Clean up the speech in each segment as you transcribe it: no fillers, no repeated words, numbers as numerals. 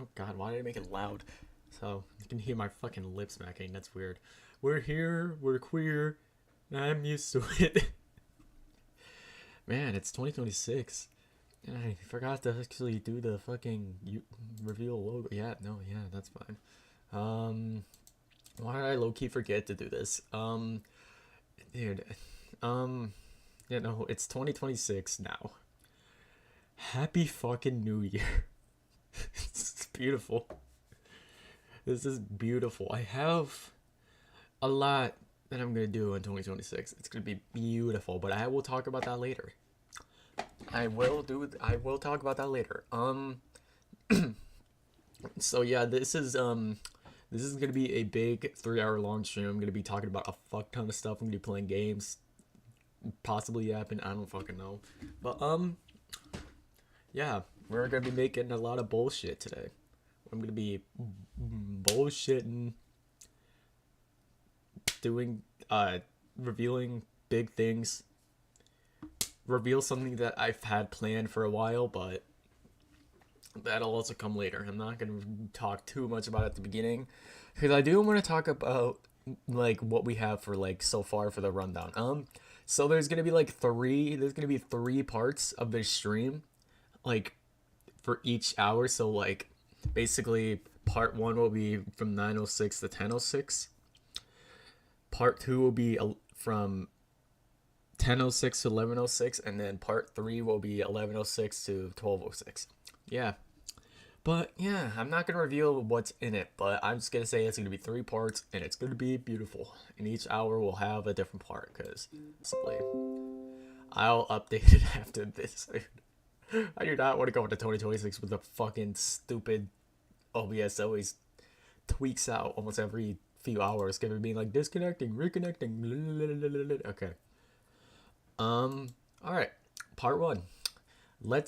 Oh god, why did I make it loud? So you can hear my fucking lip smacking. That's weird. We're here. We're queer. I'm used to it. Man, it's 2026. And I forgot to actually do the fucking reveal logo. Yeah, no, yeah, that's fine. Um, why did I low key forget to do this? Dude, um, it's 2026 now. Happy fucking New Year. It's beautiful. This is beautiful. I have a lot that I'm gonna do in 2026. It's gonna be beautiful, but I will talk about that later. I will talk about that later. So yeah, this is gonna be a big 3 hour long stream. I'm gonna be talking about a fuck ton of stuff. I'm gonna be playing games, possibly yapping. I don't fucking know, but yeah, we're gonna be making a lot of bullshit today. I'm gonna be bullshitting, doing revealing big things, reveal something that I've had planned for a while, but that'll also come later. I'm not gonna talk too much about it at the beginning because I do want to talk about like what we have for like so far for the rundown. So there's gonna be three parts of this stream, like for each hour. So like basically part one will be from 9:06 to 10:06. Part two will be from 10:06 to 11:06, and then part three will be 11:06 to 12:06. Yeah, but yeah, I'm not gonna reveal what's in it, but I'm just gonna say it's gonna be three parts, and it's gonna be beautiful. And each hour will have a different part, cause simply I'll update it after this. I do not want to go into 2026 with the fucking stupid OBS always tweaks out almost every few hours, giving me like disconnecting, reconnecting. Okay. All right. Part one. We're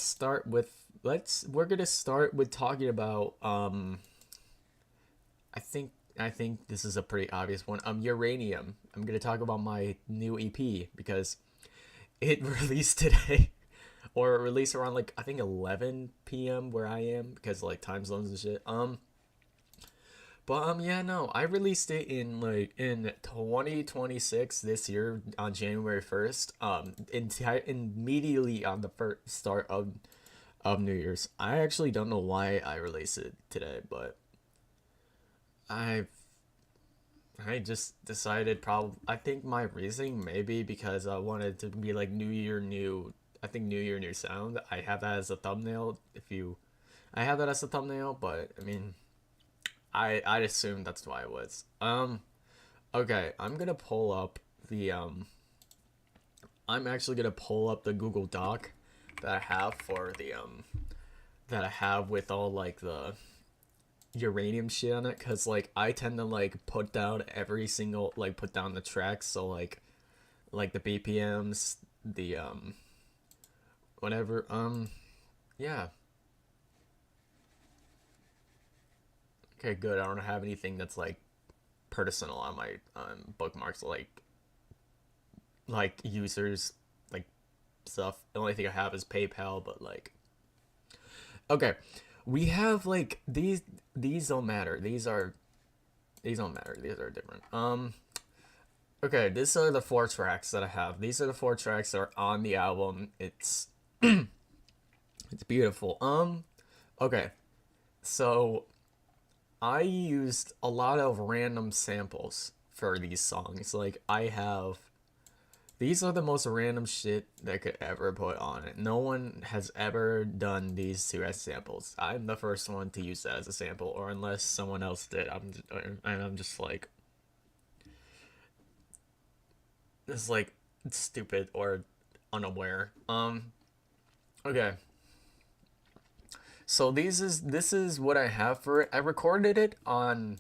gonna start with talking about I think this is a pretty obvious one. Uranium. I'm gonna talk about my new EP because it released today, or released around like I think 11 p.m. where I am because like time zones and shit. But yeah, no, I released it in like in 2026 this year on January 1st. Immediately on the first start of New Year's. I actually don't know why I released it today, but I I just decided probably I think my reasoning maybe because I wanted to be like New Year new. I think New Year new sound. I have that as a thumbnail. If you, I have that as a thumbnail, but I mean, I'd assume that's why it was. Okay, the I'm actually gonna pull up the Google Doc that I have for the that I have with all like the uranium shit on it, cause like I tend to like put down the tracks, so like the BPMs, the whatever. Yeah. Okay, good. I don't have anything that's like personal on my bookmarks, like users, like stuff. The only thing I have is PayPal, but like okay, we have like these don't matter. These don't matter. These are different. Okay, these are the four tracks that I have. These are the four tracks that are on the album. It's beautiful. Okay, so I used a lot of random samples for these songs. Like I have these are the most random shit that could ever put on it. No one has ever done these two as samples. I'm the first one to use that as a sample, or unless someone else did. I'm just like it's like stupid or unaware. Okay. So this is what I have for it. I recorded it on.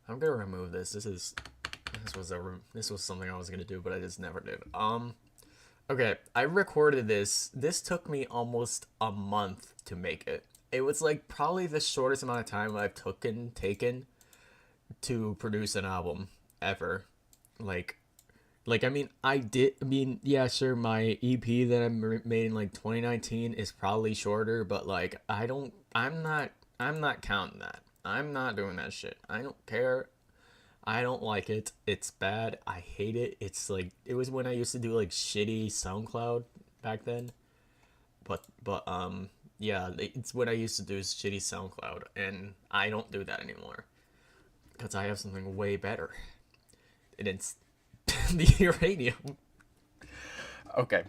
I'm gonna remove this. This was something I was gonna do, but I just never did. Okay, I recorded this. This took me almost a month to make it. It was like probably the shortest amount of time I've taken to produce an album ever. Like I mean, yeah, sure, my EP that I made in like 2019 is probably shorter, but like, I'm not, I'm not counting that. I'm not doing that shit. I don't care. I don't like it. It's bad. I hate it. It's like it was when I used to do like shitty SoundCloud back then. But yeah, it's what I used to do is shitty SoundCloud, and I don't do that anymore because I have something way better, and it's the uranium. Okay.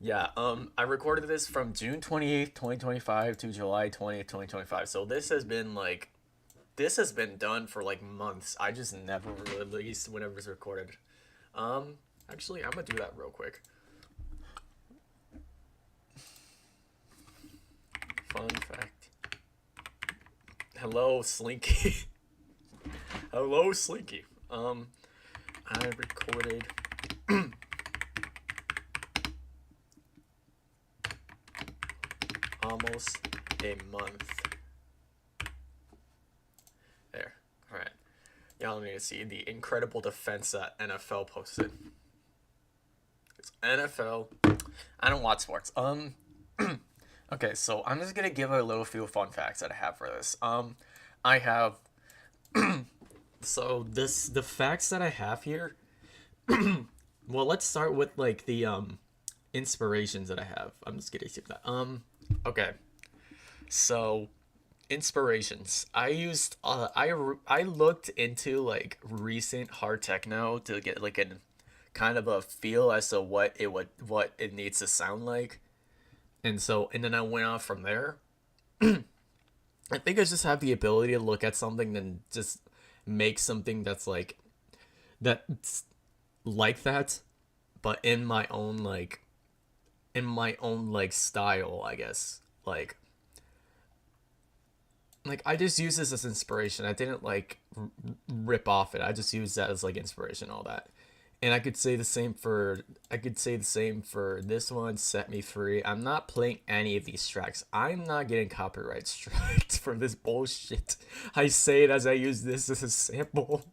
Yeah, I recorded this from June 28th, 2025 to July 20th, 2025. So this has been done for like months. I just never released whenever it's recorded. Actually, I'm gonna do that real quick. Fun fact. Hello, Slinky. Hello, Slinky. I recorded almost a month. There. Alright. Y'all need to see the incredible defense that NFL posted. It's NFL. I don't watch sports. Okay, so I'm just gonna give a little few fun facts that I have for this. I have so the facts that I have here. Well, let's start with like the inspirations that I have. I'm just gonna skip that. Okay. So inspirations. I used I looked into like recent hard techno to get like a kind of a feel as to what it needs to sound like. And then I went off from there. I think I just have the ability to look at something and just make something that's like that, but in my own like style, I guess. Like I just use this as inspiration. I didn't like rip off it. I just used that as like inspiration, all that. And I could say the same for this one, Set Me Free. I'm not playing any of these tracks. I'm not getting copyright strikes for this bullshit. I say it as I use this as a sample.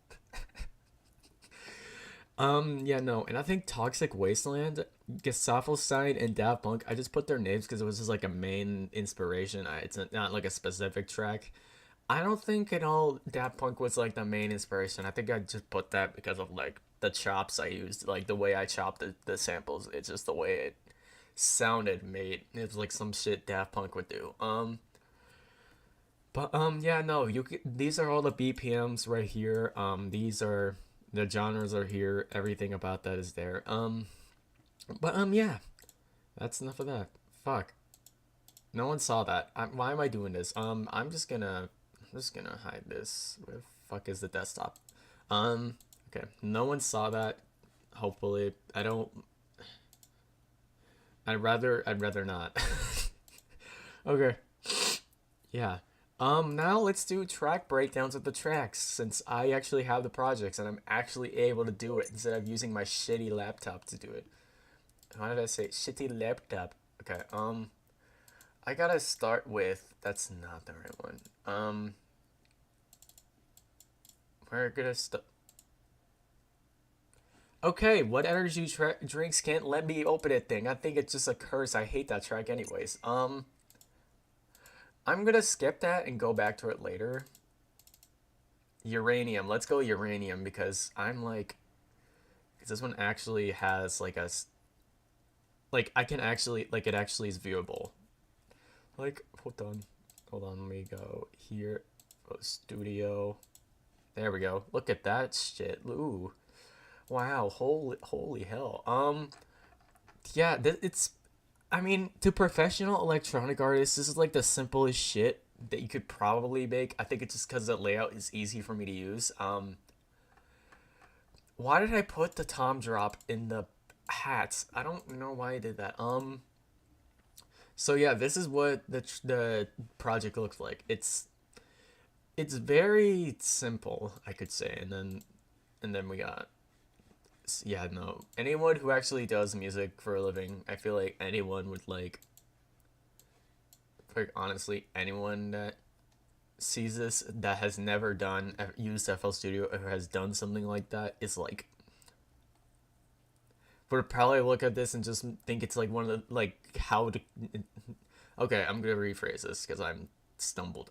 Yeah, no, and I think Toxic Wasteland, Gustavo Stein, and Daft Punk, I just put their names because it was just like a main inspiration. Not like a specific track. I don't think at all Daft Punk was like the main inspiration. I think I just put that because of like the chops I used, like the way I chopped the samples. It's just the way it sounded made. It was like some shit Daft Punk would do. But yeah, no, these are all the BPMs right here. These are the genres are here. Everything about that is there. But yeah, that's enough of that. Fuck. No one saw that. Why am I doing this? I'm just gonna hide this. Where the fuck is the desktop? Okay. No one saw that. Hopefully, I don't. I'd rather not. Okay. Yeah. Now let's do track breakdowns of the tracks since I actually have the projects and I'm actually able to do it instead of using my shitty laptop to do it. How did I say shitty laptop? Okay. I gotta start with that's not the right one. We're gonna start. Okay, what energy drinks can't let me open it thing? I think it's just a curse. I hate that track anyways. I'm gonna skip that and go back to it later. Uranium. Let's go uranium because I'm like, because this one actually has like like I can actually like it actually is viewable. Like hold on. Let me go here. Go studio. There we go. Look at that shit. Ooh, wow. Holy hell. Yeah. It's I mean, to professional electronic artists, this is like the simplest shit that you could probably make. I think it's just because the layout is easy for me to use. Why did I put the tom drop in the hats? I don't know why I did that. So yeah, this is what the project looks like. It's very simple, I could say, and then we got yeah, no. Anyone who actually does music for a living, I feel like anyone would like honestly, anyone that sees this that has never used FL Studio or has done something like that is like would probably look at this and just think it's like one of the like how to. Okay, I'm gonna rephrase this because I'm stumbled.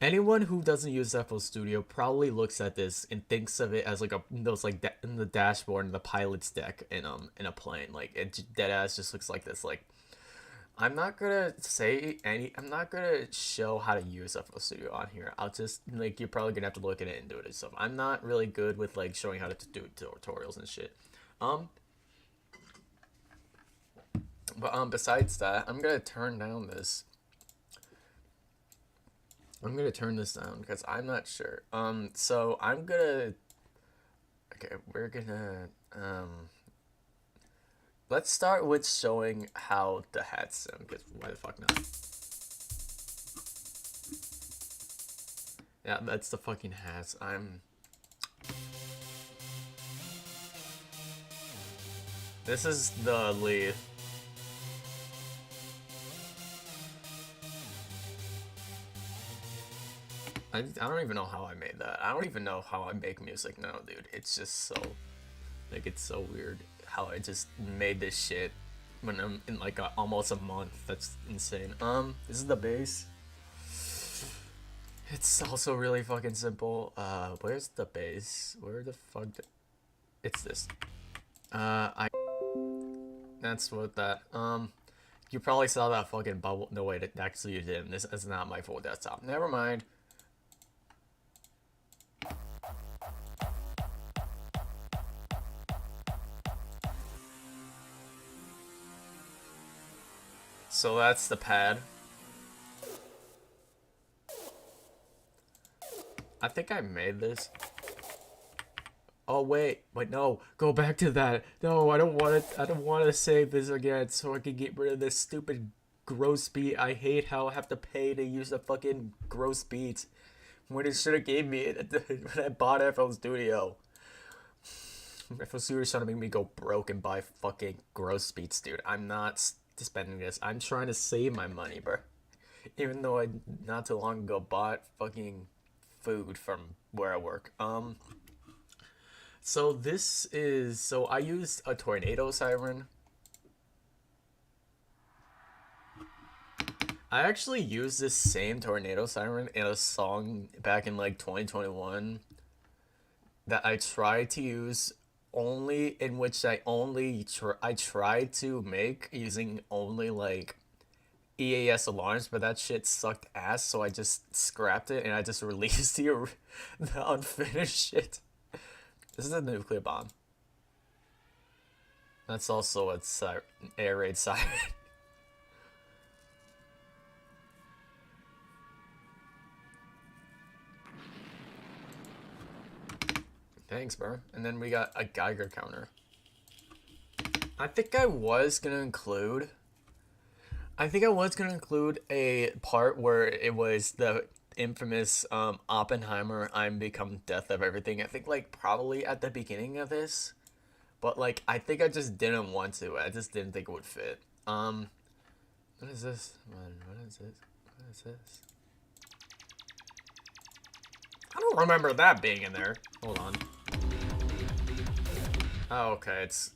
Anyone who doesn't use FL Studio probably looks at this and thinks of it as like those like in the dashboard in the pilot's deck in a plane. Like it dead ass just looks like this. Like I'm not gonna say any. I'm not gonna show how to use FL Studio on here. I'll just like you're probably gonna have to look at it and do it yourself. I'm not really good with like showing how to do tutorials and shit. But besides that, I'm gonna turn down this. I'm gonna turn this down because I'm not sure. So I'm gonna. Okay, we're gonna. Let's start with showing how the hats sound. Because why the fuck not? Yeah, that's the fucking hats. This is the lead. I don't even know how I made that. I don't even know how I make music now, dude. It's just so, like, it's so weird how I just made this shit when I'm in like almost a month. That's insane. This is the bass. It's also really fucking simple. Where's the bass? Where the fuck? It's this. That's what that. You probably saw that fucking bubble. No, wait, actually you didn't. This is not my full desktop. Never mind. So that's the pad. I think I made this. Oh wait, no, go back to that. No, I don't want to. I don't want to save this again, so I can get rid of this stupid gross beat. I hate how I have to pay to use the fucking gross beats when it should have gave me it when I bought FL Studio. FL Studio is trying to make me go broke and buy fucking gross beats, dude. I'm not spending this. I'm trying to save my money, bro. Even though I not too long ago bought fucking food from where I work. So this is, so I used a tornado siren. I actually used this same tornado siren in a song back in like 2021 that I tried to use only, in which I tried to make using only like EAS alarms, but that shit sucked ass, so I just scrapped it and I just released the unfinished shit. This is a nuclear bomb. That's also a air raid siren. Thanks, bro. And then we got a Geiger counter. I think I was gonna include a part where it was the infamous Oppenheimer "I'm become death of everything." I think like probably at the beginning of this, but like I think I just didn't want to. I just didn't think it would fit. What is this? What is this? What is this? I don't remember that being in there. Hold on. Oh, okay. It's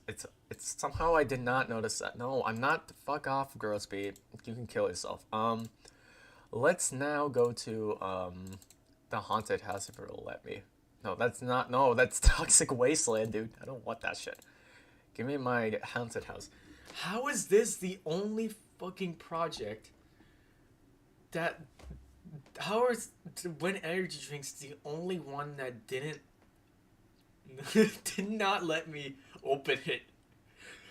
somehow I did not notice that. No, I'm not. Fuck off, girl speed. You can kill yourself. Let's now go to the haunted house if it'll let me. No, that's not. No, that's Toxic Wasteland, dude. I don't want that shit. Give me my haunted house. How is this the only fucking project that? How is When Energy Drinks the only one that did not let me open it?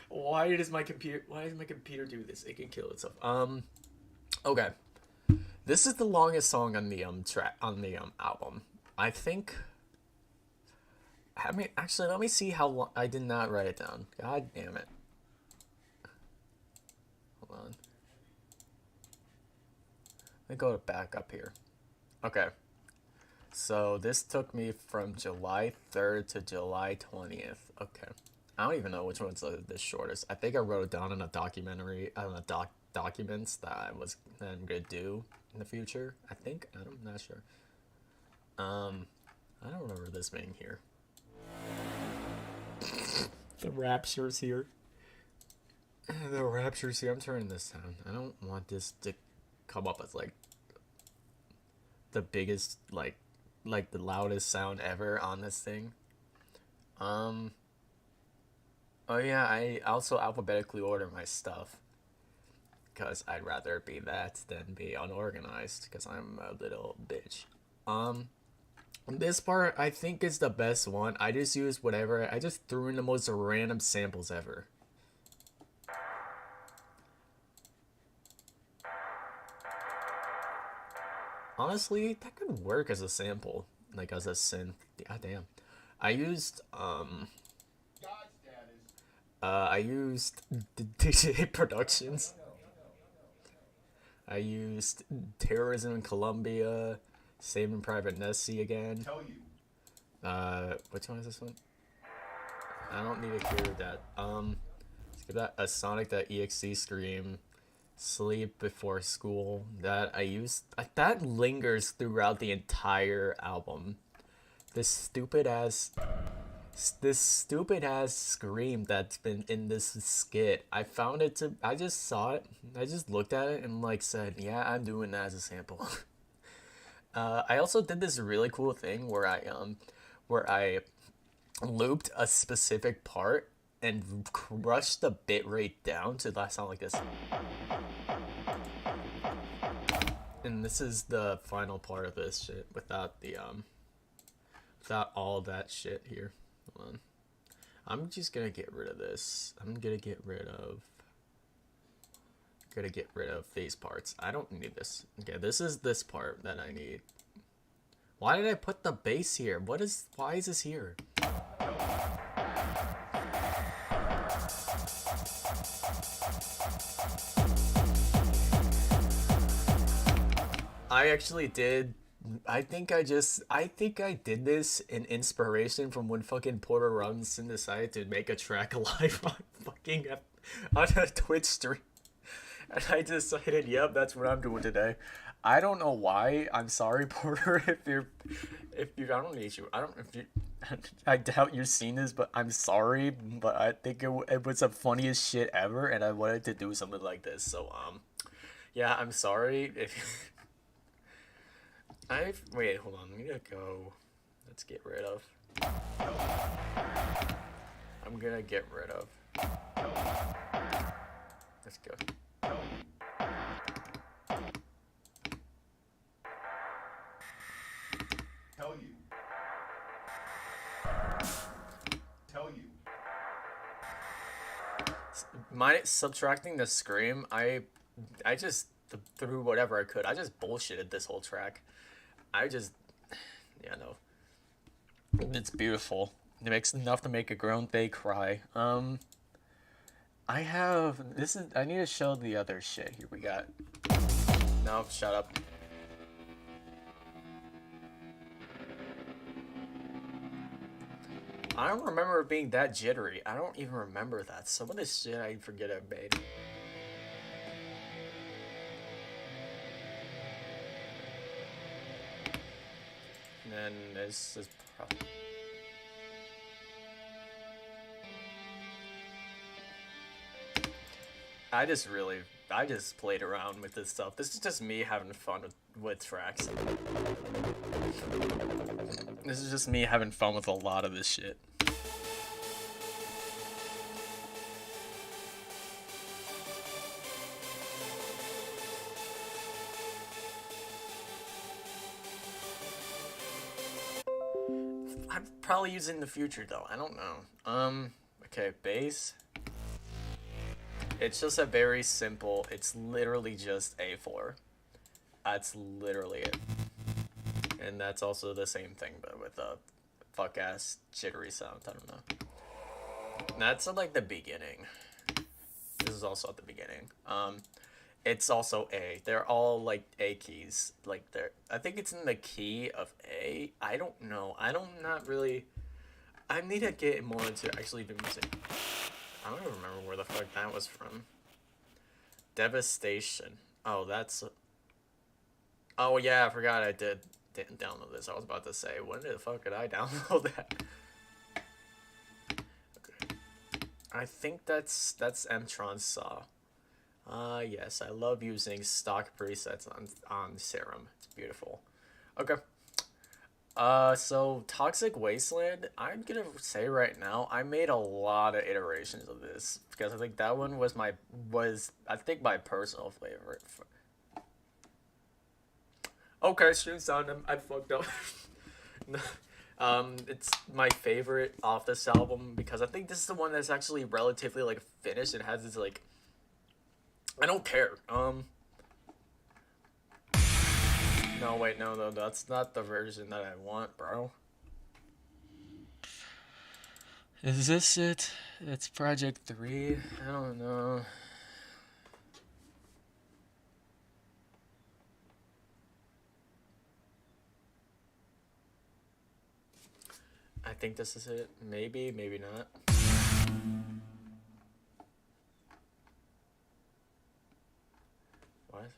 Why does my computer do this? It can kill itself. Okay. This is the longest song on the album. I think. Actually, let me see how long. I did not write it down. God damn it. Hold on. Let me go back up here. Okay. So this took me from July 3rd to July 20th. Okay. I don't even know which one's the shortest. I think I wrote it down in a documentary, on a documents that I'm gonna do in the future. I think. I'm not sure. I don't remember this being here. The Rapture's here. The Rapture's here. I'm turning this down. I don't want this to come up as like the biggest like the loudest sound ever on this thing. Um. Oh yeah, I also alphabetically order my stuff because I'd rather be that than be unorganized because I'm a little bitch. Um. This part I think is the best one. I just used whatever. I just threw in the most random samples ever. Honestly, that could work as a sample, like as a synth. God damn. I used I used DJ Productions. I used Terrorism in Colombia, Saving Private Nessie again. Which one is this one? I don't need to hear that. Let's give that a Sonic.exe scream. Sleep Before School. That I used. That lingers throughout the entire album. This stupid ass. This stupid ass scream that's been in this skit. I found it to. I just saw it. I just looked at it and like said, yeah, I'm doing that as a sample. I also did this really cool thing where I looped a specific part and crushed the bitrate down to that sound like this. And this is the final part of this shit without the without all that shit here. Hold on. I'm just gonna get rid of this. I'm gonna get rid of these parts. I don't need this. Okay, this is this part that I need. Why did I put the bass here? Why is this here? I actually did. I think I did this in inspiration from when fucking Porter Robinson decided to make a track live on on a Twitch stream. And I decided, yep, that's what I'm doing today. I don't know why. I'm sorry, Porter, if you I don't need you. I don't if you I doubt you've seen this, but I'm sorry, but I think it was the funniest shit ever and I wanted to do something like this. So yeah, I'm sorry if wait, hold on. Let me go. Let's get rid of. I'm gonna get rid of. Let's go. Tell you. Subtracting the scream, I just threw whatever I could. I just bullshitted this whole track. Yeah, no. It's beautiful. It makes enough to make a grown babe cry. I need to show the other shit. Here we got. No, shut up. I don't remember it being that jittery. I don't even remember that. Some of this shit I forget I made. And then this is probably... I just played around with this stuff. This is just me having fun with tracks. This is just me having fun with a lot of this shit. I'm probably using in the future though. I don't know. Okay, bass. It's just a very simple. It's literally just A4. That's literally it. And that's also the same thing, but with a fuck ass jittery sound. I don't know. That's at like the beginning. This is also at the beginning. It's also A. They're all like A keys. Like I think it's in the key of A. I don't know. Not really. I need to get more into actually the music. I don't even remember where the fuck that was from. Devastation. Oh, that's. Oh yeah, I forgot I didn't download this. I was about to say, when the fuck did I download that? Okay. I think that's Mtron Saw. Yes, I love using stock presets on Serum. It's beautiful. Okay. So Toxic Wasteland, I'm gonna say right now, I made a lot of iterations of this because I think that one was I think my personal favorite. Okay, stream sound, I fucked up. It's my favorite off this album because I think this is the one that's actually relatively like finished and has this like I don't care. No, wait, no, that's not the version that I want, bro. Is this it? It's Project 3? I don't know. I think this is it. Maybe, maybe not. What?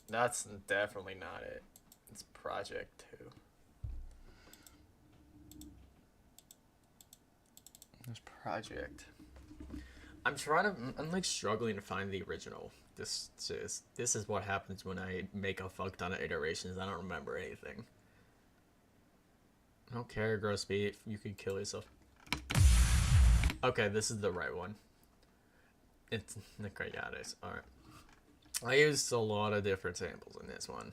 That's definitely not it. It's Project 2. It's Project. I'm like struggling to find the original. This is what happens when I make a fuck ton of iterations. I don't remember anything. I don't care, gross beat. You can kill yourself. Okay, this is the right one. It's okay, yeah, it is. Alright. I used a lot of different samples in this one.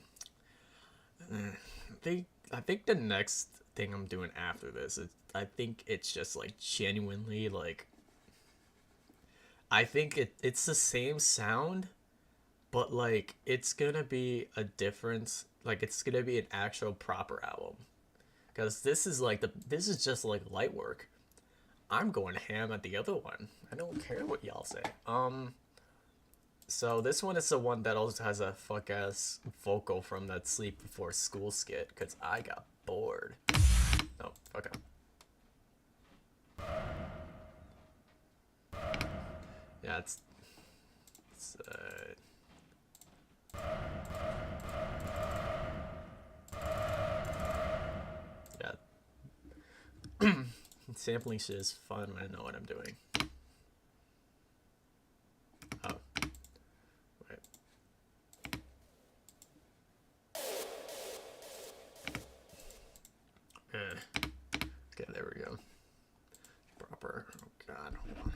I think the next thing I'm doing after this is I think it's just like genuinely like I think it's the same sound, but like it's gonna be a difference. Like it's gonna be an actual proper album because this is just like light work. I'm going ham at the other one. I don't care what y'all say. So this one is the one that also has a fuck ass vocal from that Sleep Before School skit because I got bored. Oh, okay. Yeah, it's yeah. Sampling shit is fun when I know what I'm doing. Oh, wait. Okay, there we go. Proper. Oh god, hold on.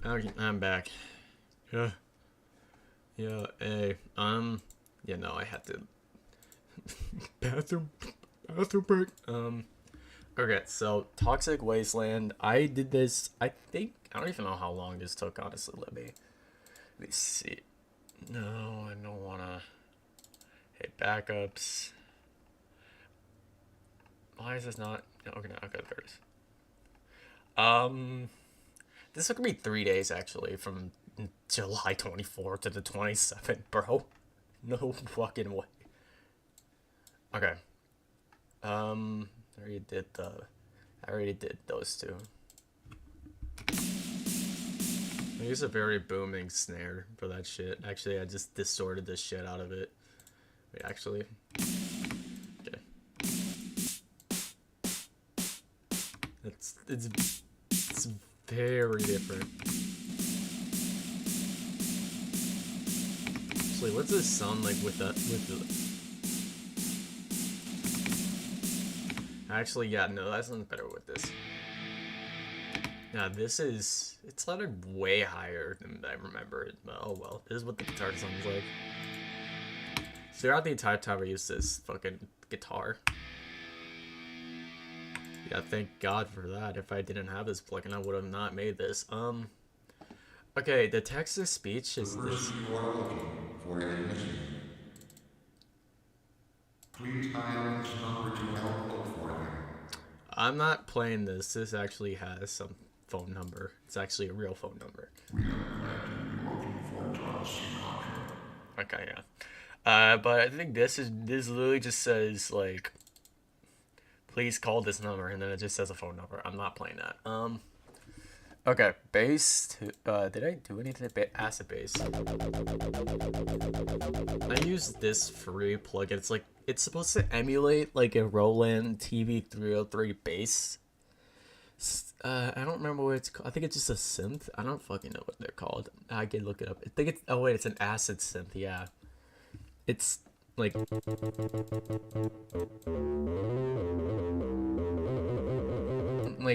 Okay, I'm back. Yeah. Yeah, hey, yeah, no, I had to bathroom break. Okay, so Toxic Wasteland. I did this. I think I don't even know how long this took. Honestly, let me see. No, I don't wanna hit backups. Why is this not? No, okay, okay, there it is. This took me 3 days actually, from July 24th to the 27th, bro. No fucking way. Okay. I already did the. I already did those two. I use a very booming snare for that shit. Actually, I just distorted the shit out of it. Wait, actually. Okay. It's very different. Actually, what's this sound like with that Actually, yeah, no, that sounds better with this. Now this is, it's sounded way higher than I remember it, but oh well. This is what the guitar sounds like. Throughout the entire time I used this fucking guitar. Yeah, thank God for that. If I didn't have this plugin, I would have not made this. Okay, the text-to-speech is The this. person you are looking for is missing. Please dial this number to help look for them. I'm not playing this. This actually has some phone number. It's actually a real phone number. We are glad to be looking for John Sinatra. Okay, yeah. But I think this literally just says like, please call this number, and then it just says a phone number. I'm not playing that. Okay, bass. Did I do anything? Acid bass. I use this free plugin. It's like, it's supposed to emulate like a Roland TV303 bass. I don't remember what it's called. I think it's just a synth. I don't fucking know what they're called. I can look it up. I think it's, oh wait, it's an acid synth. Yeah, it's like,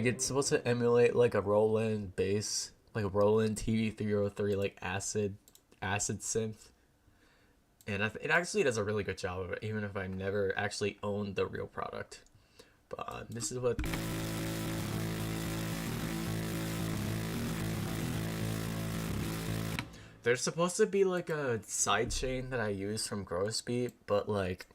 it's supposed to emulate like a Roland bass, like a Roland TV303, like acid synth. And it actually does a really good job of it, even if I never actually owned the real product. But this is what. There's supposed to be like a sidechain that I use from Grossbeat, but like,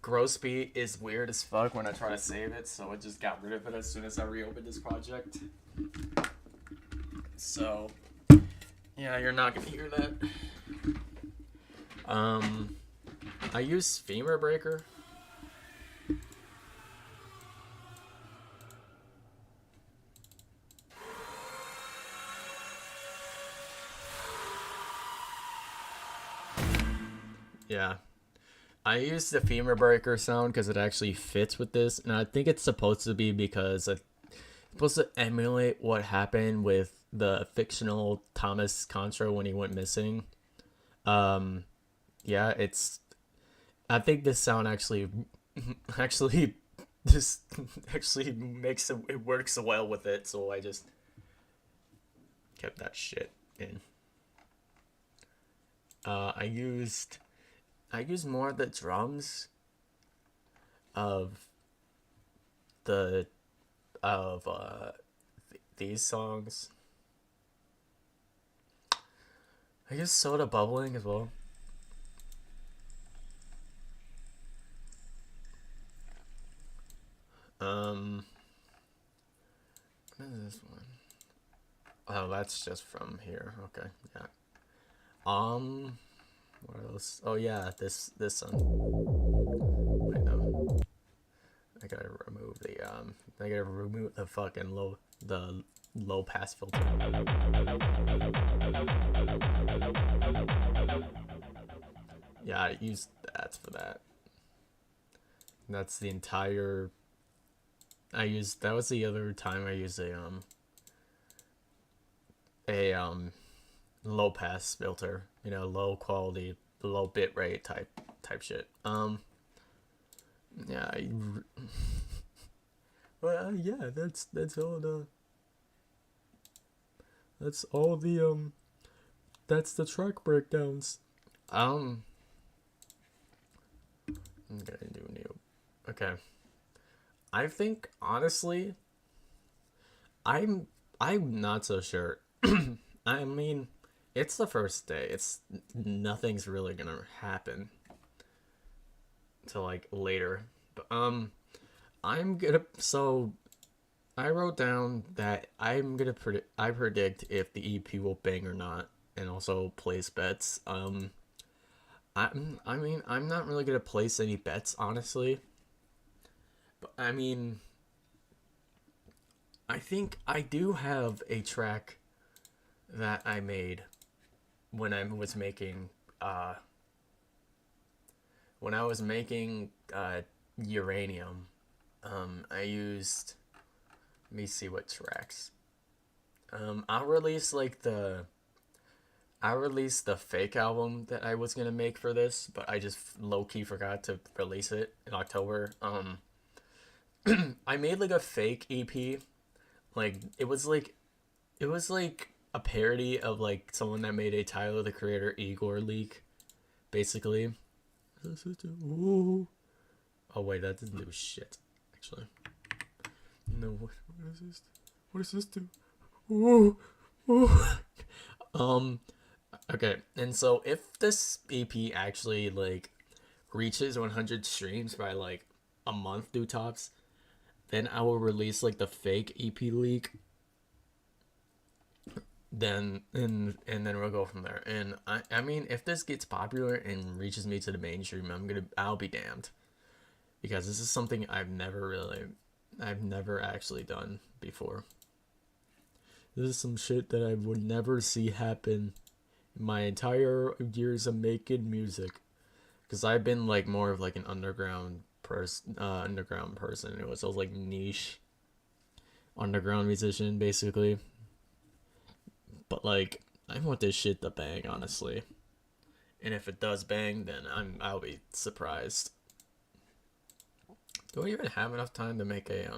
Grossbeat is weird as fuck when I try to save it, so I just got rid of it as soon as I reopened this project. So, yeah, you're not gonna hear that. I use Femur Breaker. Yeah. I use the Femur Breaker sound because it actually fits with this, and I think it's supposed to be because it's supposed to emulate what happened with the fictional Thomas Contra when he went missing. Yeah, it's. I think this sound actually, actually, this actually makes it works well with it, so I just kept that shit in. I used more of the drums of the of these songs. I used Soda Bubbling as well. What is this one? Oh, that's just from here. Okay, yeah. What else? Oh yeah, this one. Wait, no. I gotta remove the fucking low pass filter. Yeah, I used that for that. That's the entire. That was the other time I used a low pass filter, low quality, low bit rate type shit. Yeah. Well, yeah, that's all the. That's all the that's the track breakdowns. I'm gonna do new. Okay. I think honestly, I'm I'm not so sure. I mean, it's the first day. It's nothing's really gonna happen till like later. But I'm gonna so I wrote down that I predict if the EP will bang or not, and also place bets. I mean I'm not really gonna place any bets honestly, but I mean I think I do have a track that I made when I was making uh when I was making uranium. I used, let me see what tracks. I'll release like the I released the fake album that I was gonna make for this, but I just low key forgot to release it in October. I made like a fake EP. Like it was like a parody of like someone that made a Tyler the Creator Igor leak, basically. Ooh. Oh wait, that doesn't do shit. Actually, no. What is this? What does this do? Ooh. Ooh. Um. Okay, and so if this EP actually like reaches 100 streams by like a month due tops, then I will release like the fake EP leak. Then we'll go from there. And I mean, if this gets popular and reaches me to the mainstream, I'll be damned, because this is something I've never actually done before. This is some shit that I would never see happen in my entire years of making music, because I've been like more of like an underground person. It was like niche underground musician basically. But like I want this shit to bang, honestly. And if it does bang, then I'll be surprised. Do I even have enough time to make a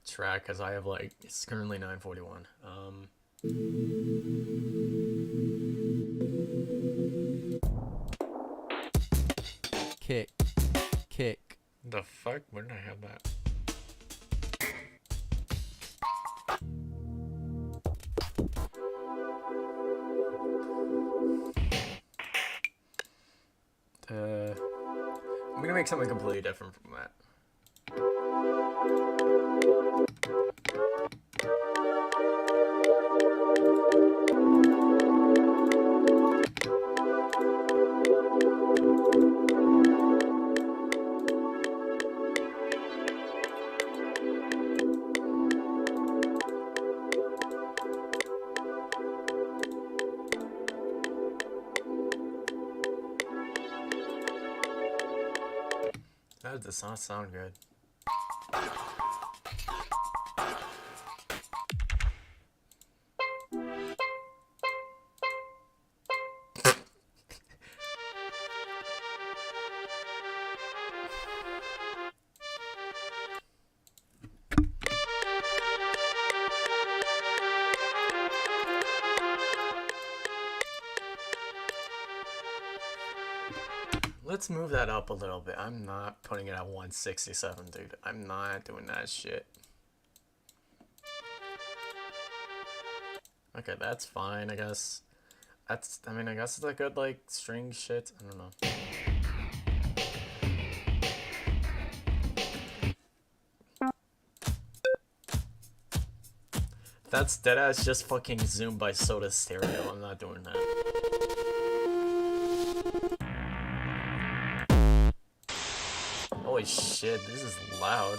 track? Cause I have like, it's currently 9:41. Kick, kick. The fuck? Where did I have that? I'm gonna make something completely different from that. That does not sound good. Let's move that up a little bit. I'm not putting it at 167, dude. I'm not doing that shit. Okay, that's fine, I guess. I mean, I guess it's a good, like, string shit. I don't know. That's deadass just fucking zoomed by Soda Stereo. I'm not doing that. Holy shit, this is loud.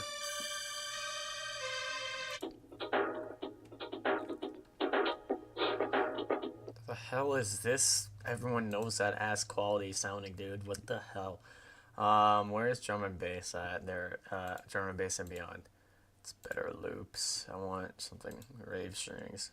What the hell is this? Everyone knows that ass quality sounding, dude. What the hell? Where's drum and bass at? There, drum and bass and beyond. It's better loops. I want something rave strings.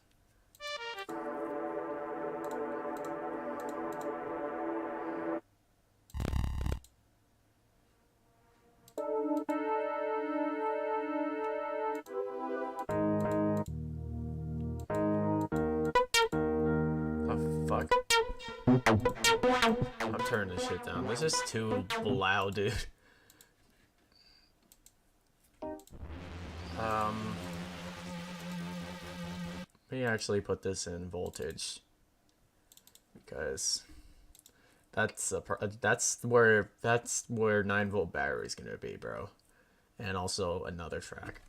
turn this shit down. This is too loud, dude. Let me actually put this in voltage because that's where 9-volt battery is gonna be, bro. And also another track.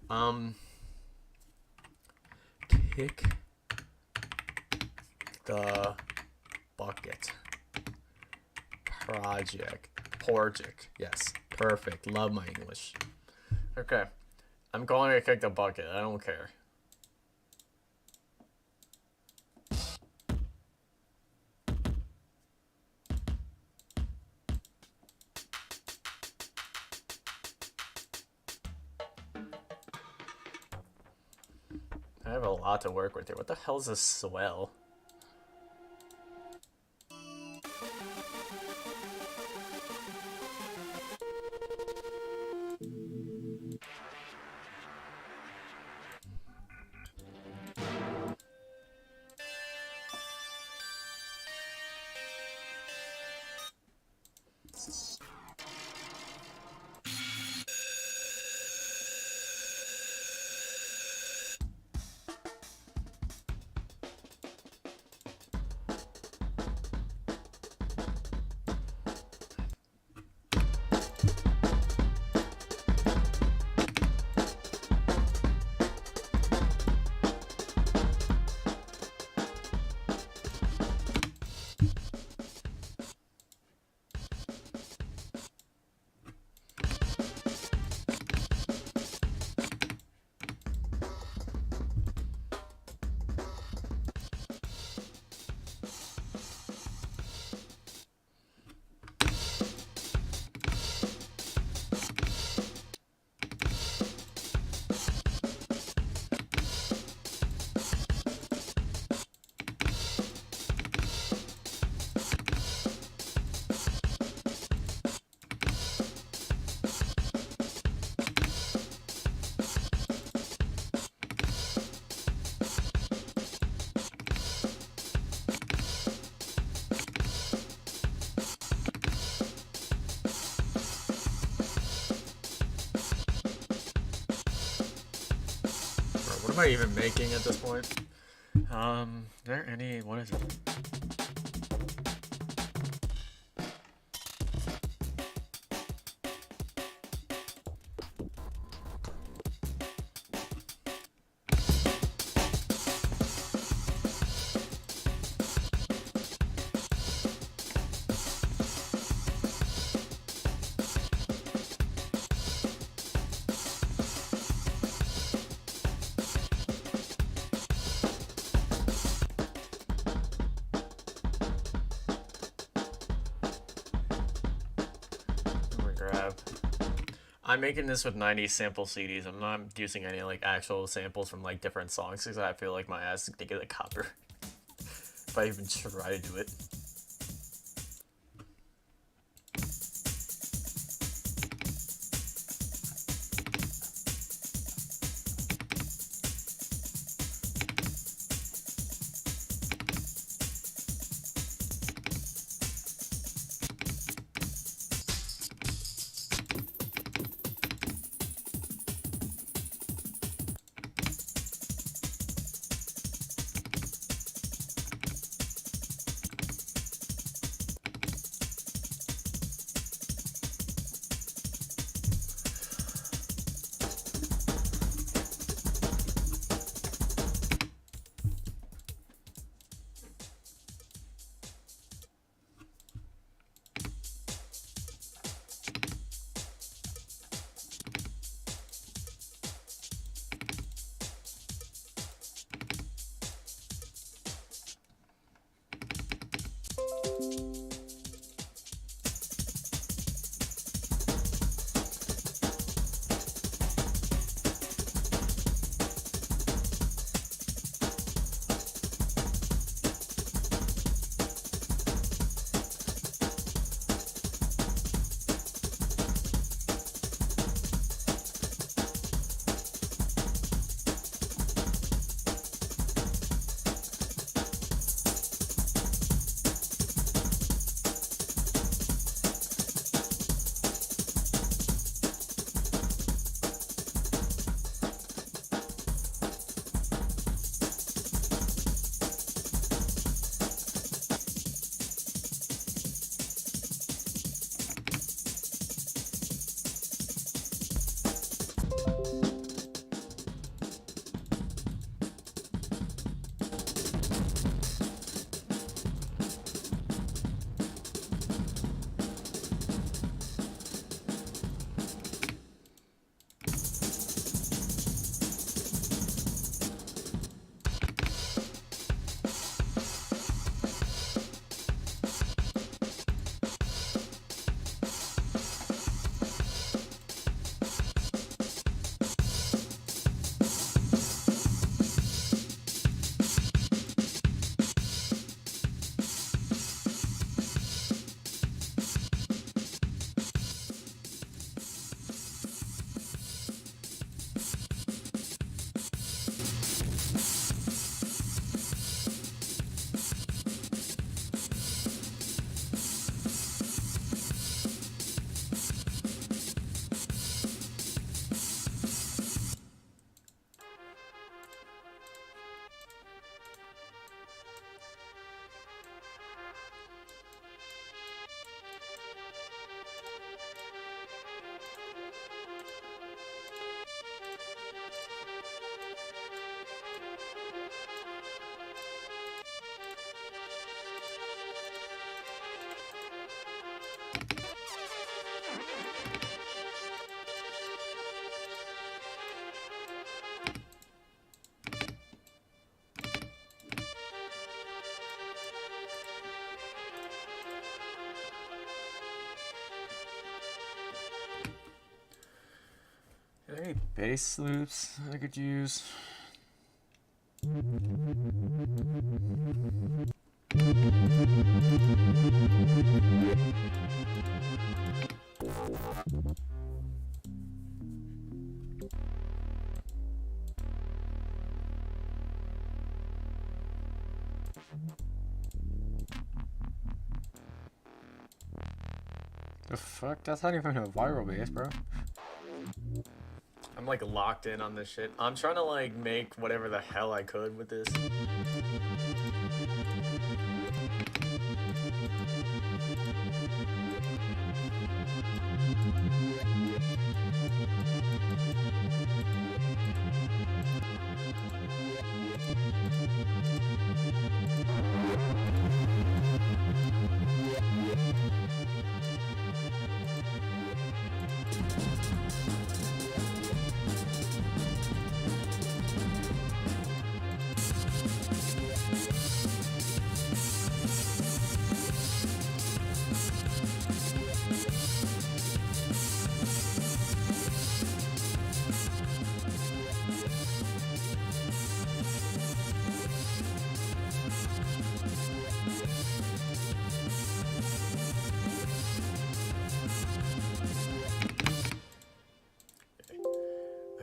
Kick the bucket. Project. Yes. Perfect. Love my English. Okay. I'm going to kick the bucket. I don't care. I have a lot to work with here. What the hell is a swell? What am I even making at this point? There any, what is it? I'm making this with 90 sample CDs. I'm not using any like actual samples from like different songs because I feel like my ass is gonna get a copper if I even try to do it. Are there any bass loops I could use? The fuck? That's not even a viral bass, bro. I'm like locked in on this shit. I'm trying to like make whatever the hell I could with this.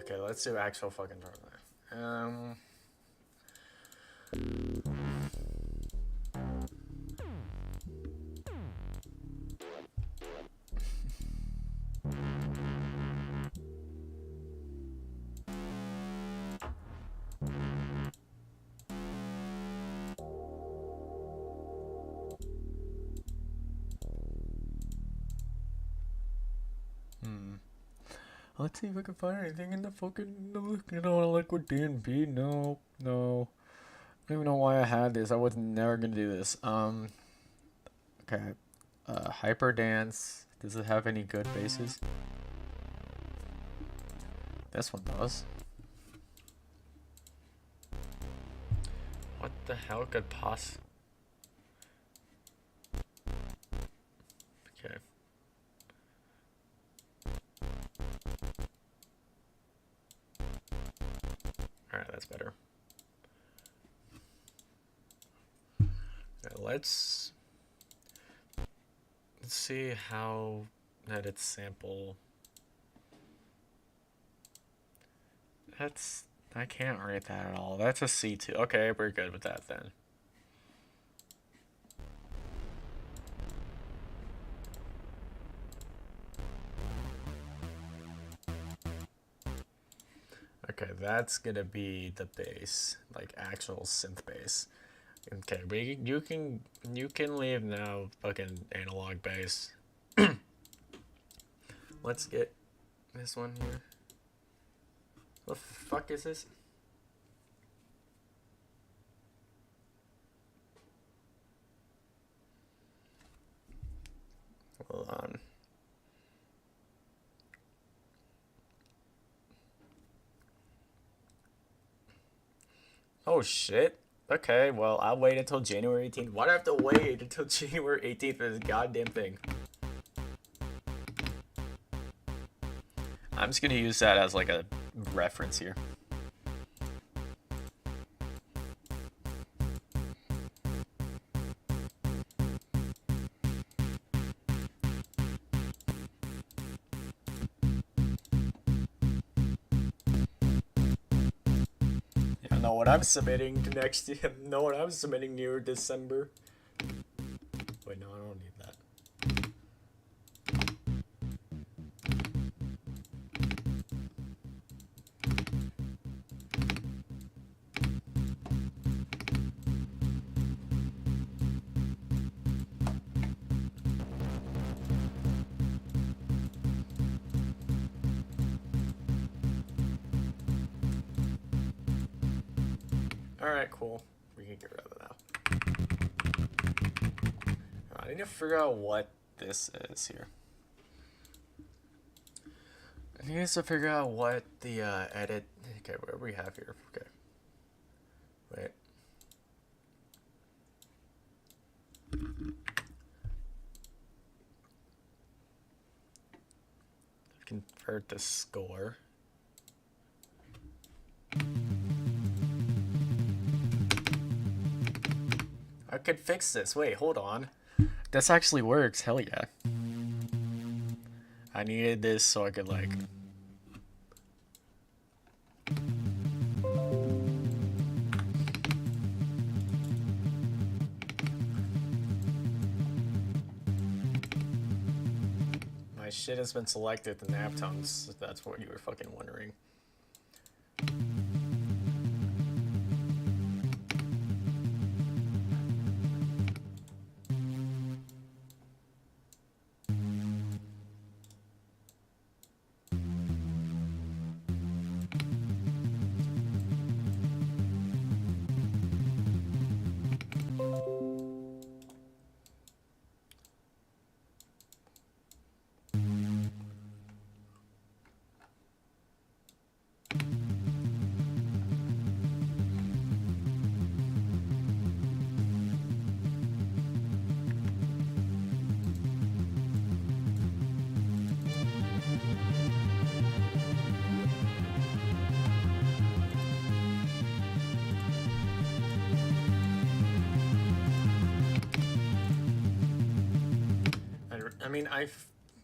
Okay, let's do actual fucking drum. Let's see if we can find anything in the fucking, Liquid DNB. No. I don't even know why I had this. I was never gonna do this. Okay. Hyperdance. Does it have any good basses? This one does. What the hell could Okay. Alright, that's better. Okay, let's see how that it's sample. I can't rate that at all. That's a C2. Okay, we're good with that then. Okay, that's gonna be the bass, like actual synth bass. Okay, you can leave now, fucking analog bass. Let's get this one here. What the fuck is this? Hold on. Oh shit. Okay, well, I'll wait until January 18th. Why do I have to wait until January 18th for this goddamn thing? I'm just gonna use that as like a reference here. I know what I'm submitting to next year. Know what I'm submitting near December. Wait, no, I don't need that. Alright, cool. We can get rid of it now. I need to figure out what this is here. I need to figure out what the edit... Okay, what do we have here? Okay. Wait. Convert the score. I could fix this. Wait, hold on. This actually works. Hell yeah. I needed this so I could, like... My shit has been selected, the Naptones. If that's what you were fucking wondering.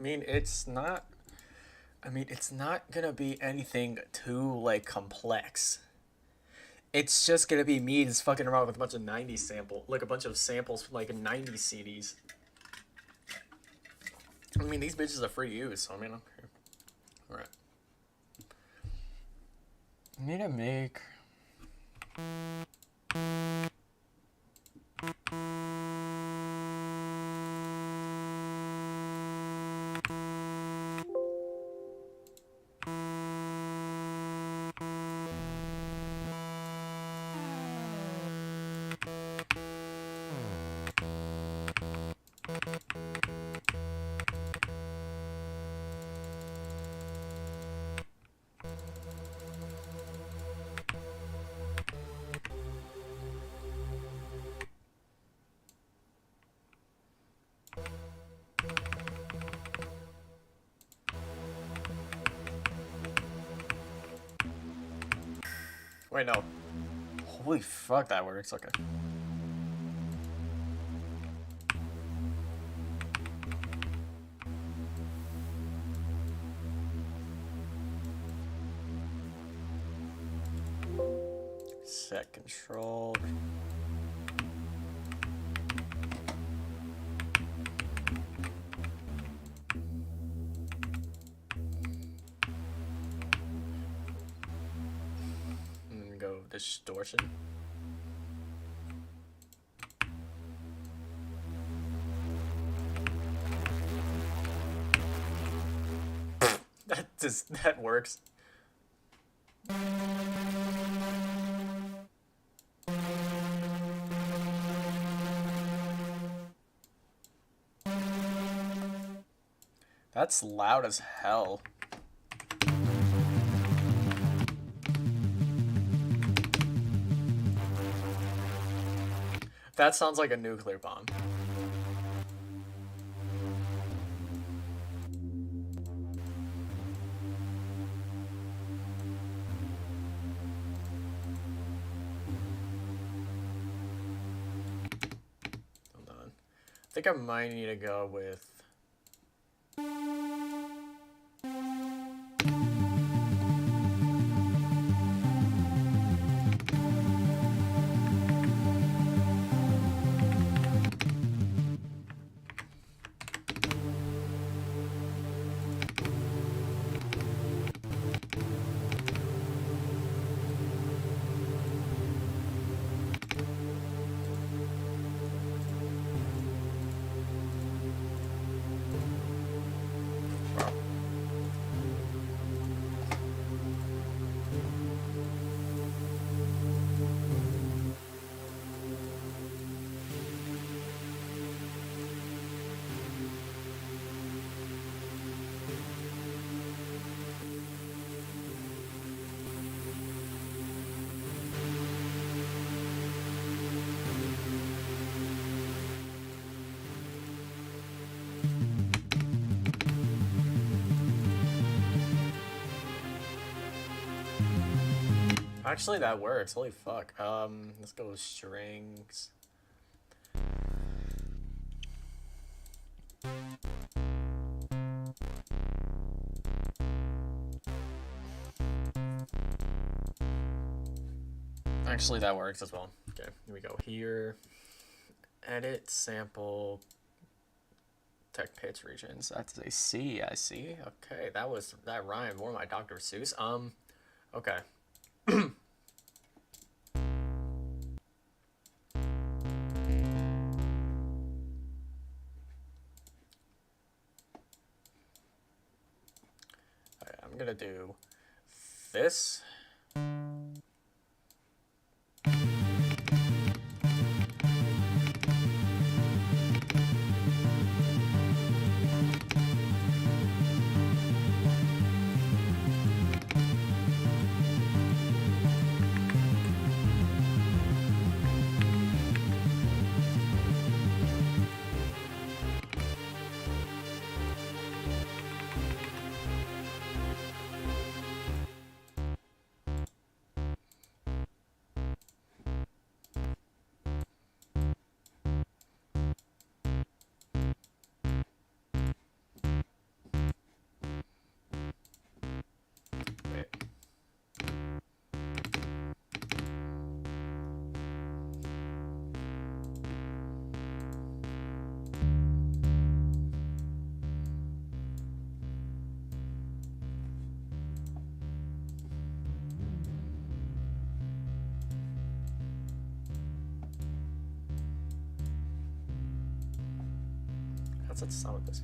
It's not... it's not gonna be anything too, like, complex. It's just gonna be me just fucking around with a bunch of 90s like, a bunch of samples from, like, 90s CDs. I mean, these bitches are free to use, so I mean, okay. Alright. I need to make... Wait, no. Holy fuck, that works. Okay. Set control. And go distortion. That works. That's loud as hell. That sounds like a nuclear bomb. Hold on. I think I might need to go with... Actually, that works. Holy fuck. Let's go with strings. Actually, that works as well. Okay, here we go. Here, edit sample tech pitch regions. That's a C. I see. Okay, that rhymed more my Dr. Seuss. Okay. Alright, I'm gonna do this. Wait. How's that sound with this?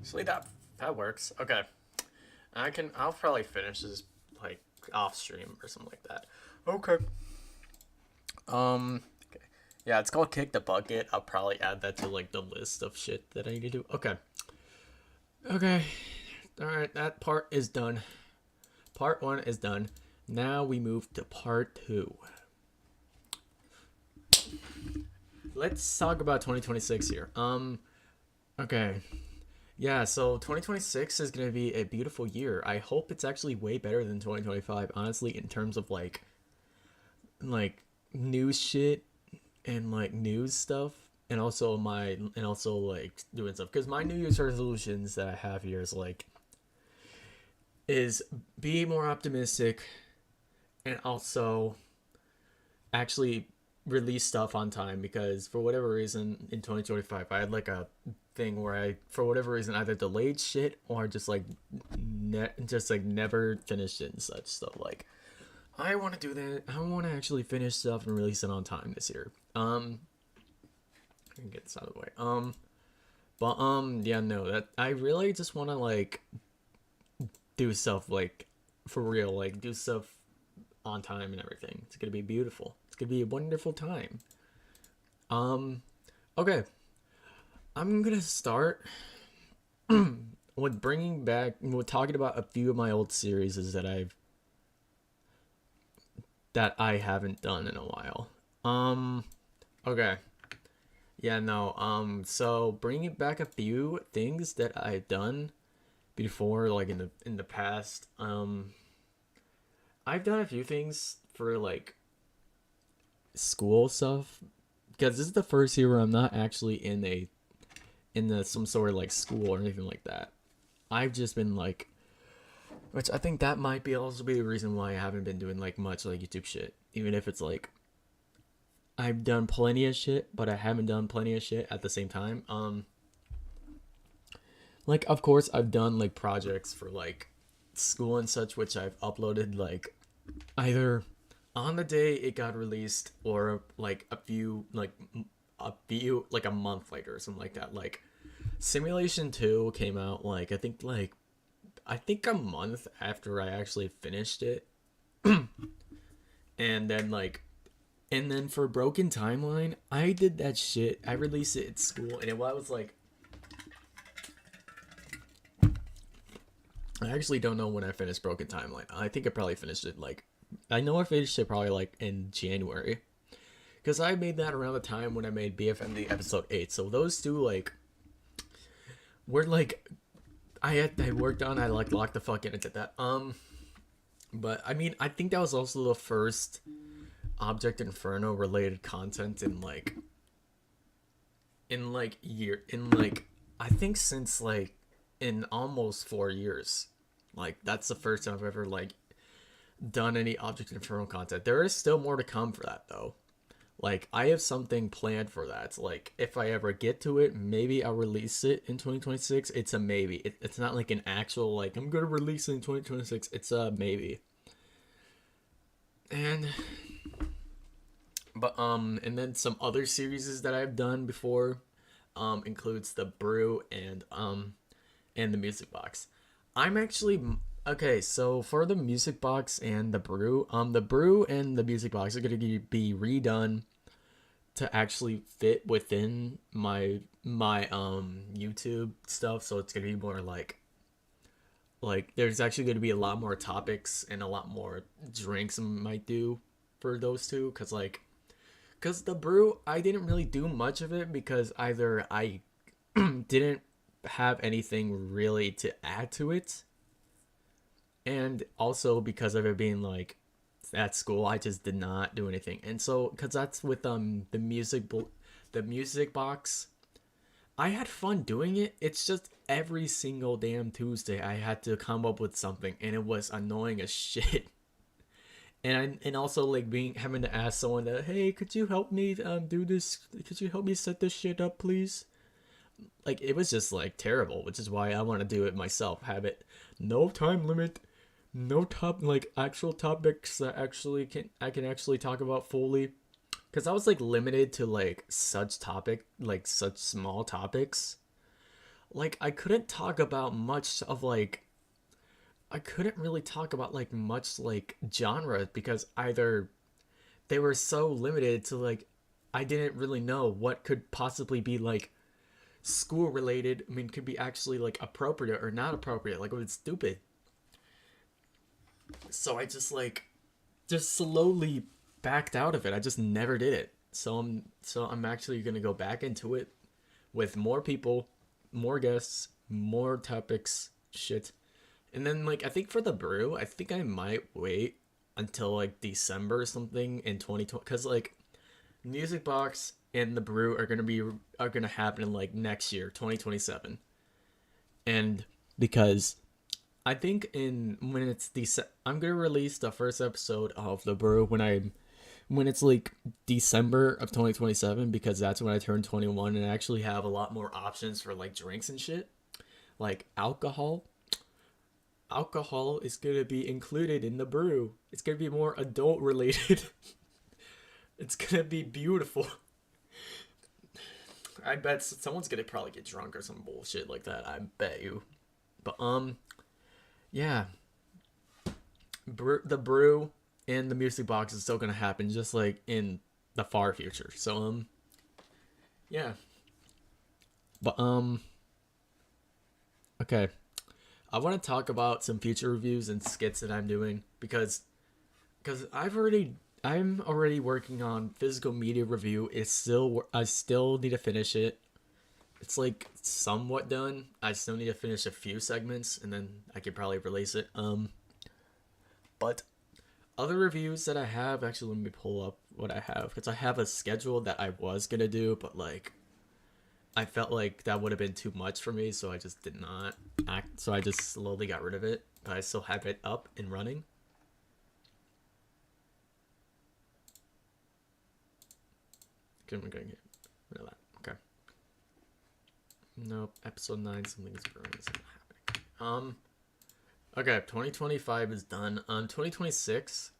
Actually, that works. Okay, I'll probably finish this like off stream or something like that. Okay. Okay. Yeah, it's called Kick the Bucket. I'll probably add that to like the list of shit that I need to do. Okay. Okay. All right, that part is done. Part 1 is done. Now we move to part 2. Let's talk about 2026 here. Okay. Yeah, so 2026 is going to be a beautiful year. I hope it's actually way better than 2025, honestly, in terms of like news shit and like news stuff, and also like doing stuff, because my New Year's resolutions that I have here is be more optimistic, and also actually release stuff on time, because for whatever reason in 2025 I had like a thing where I, for whatever reason, either delayed shit or just like never finished it and such stuff. Like, I want to do that. I want to actually finish stuff and release it on time this year. I can get this out of the way. Yeah, no, that I really just want to like do stuff like for real, like do stuff on time and everything. It's gonna be beautiful. It's gonna be a wonderful time. Okay, I'm gonna start with talking about a few of my old series that I haven't done in a while. Okay. Yeah, no. So bringing back a few things that I've done before, like in the past. I've done a few things for like school stuff, because this is the first year where I'm not actually in some sort of like school or anything like that. I've just been like, which I think that might also be the reason why I haven't been doing like much like YouTube shit, even if it's like I've done plenty of shit, but I haven't done plenty of shit at the same time. Like, of course I've done like projects for like school and such, which I've uploaded like either on the day it got released or like a few like a month later or something like that. Like Simulation 2 came out like I think a month after I actually finished it. And then for Broken Timeline, I did that shit. I released it at school, and I was like, I actually don't know when I finished Broken Timeline. I think I probably finished it I know I finished it probably like in January, because I made that around the time when I made BFND episode 8. So those two like were like I worked on. I like locked the fuck in and did that. But I mean, I think that was also the first Object Inferno related content in I think since like in almost 4 years. Like that's the first time I've ever like done any Object Inferno content. There is still more to come for that though. Like I have something planned for that. Like if I ever get to it, maybe I'll release it in 2026. It's a maybe. It's not like an actual like I'm gonna release it in 2026. It's a maybe. And and then some other series that I've done before includes the Brew and the Music Box. I'm actually okay, so for the Music Box and the Brew and the Music Box are going to be redone to actually fit within my YouTube stuff, so it's going to be more like there's actually going to be a lot more topics and a lot more drinks I might do for those two cuz the Brew I didn't really do much of it because either I didn't have anything really to add to it, and also because of it being like at school I just did not do anything. And so because that's with the music box, I had fun doing it. It's just every single damn Tuesday I had to come up with something and it was annoying as shit. And also like having to ask someone that, hey, could you help me do this, could you help me set this shit up please? Like it was just like terrible, which is why I want to do it myself. Have it no time limit, no actual topics that I can actually talk about fully, because I was like limited to like such small topics. Like I couldn't talk about much of like I couldn't really talk about like much like genre because either they were so limited to like I didn't really know what could possibly be like school related. I mean, could be actually like appropriate or not appropriate. Like it was stupid. So I just slowly backed out of it. I just never did it. So I'm actually gonna go back into it with more people, more guests, more topics, shit. And then like I think for the Brew, I think I might wait until like December or something in 2020, because like Music Box and the Brew are gonna happen in like next year, 2027. And because I think when it's I'm gonna release the first episode of the Brew when it's like December of 2027, because that's when I turn 21 and I actually have a lot more options for like drinks and shit, like alcohol. Alcohol is gonna be included in the Brew. It's gonna be more adult related. It's gonna be beautiful. I bet someone's gonna probably get drunk or some bullshit like that. I bet you. But yeah. The Brew and the Music Box is still gonna happen, just like in the far future. So yeah. But okay. I want to talk about some future reviews and skits that I'm doing because I'm already working on physical media review. I still need to finish it. It's like somewhat done. I still need to finish a few segments and then I could probably release it. But other reviews that I have, actually let me pull up what I have, because I have a schedule that I was gonna do, but like I felt like that would have been too much for me, so I just did not act. So I just slowly got rid of it, but I still have it up and running. Okay, we're gonna get rid of that. Okay. Nope. Episode 9. Something is brewing. It's not happening. Okay. 2025 is done. 2026.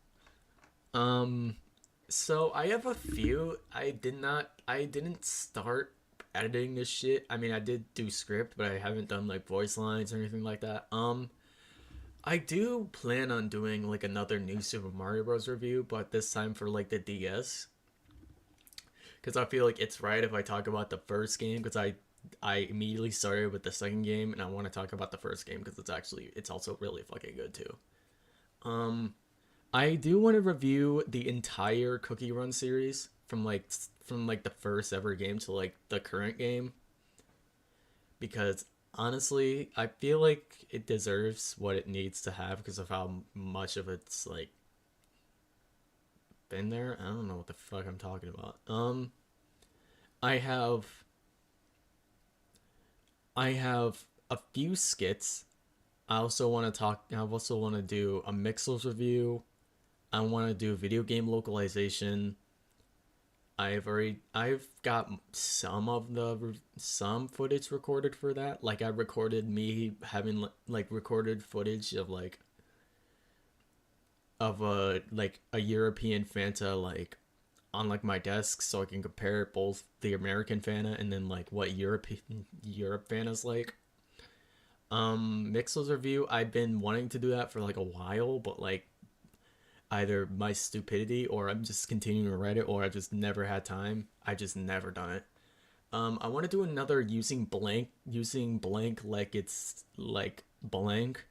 So I have a few. I didn't start editing this shit. I mean, I did do script, but I haven't done like voice lines or anything like that. I do plan on doing like another new Super Mario Bros. Review, but this time for like the DS, because I feel like it's right if I talk about the first game, because I immediately started with the second game and I want to talk about the first game because it's also really fucking good too. I do want to review the entire Cookie Run series. from like the first ever game to like the current game, because honestly, I feel like it deserves what it needs to have because of how much of it's like been there. I don't know what the fuck I'm talking about. I have I have a few skits. I also want to do a Mixels review. I want to do video game localization. I've got some footage recorded for that. Like I recorded me having like recorded footage of a European Fanta like on like my desk so I can compare both the American Fanta and then like what Europe Fanta's like. Mixels review, I've been wanting to do that for like a while, but like either my stupidity or I'm just continuing to write it or I just never had time. I just never done it. I want to do another using blank like it's like blank,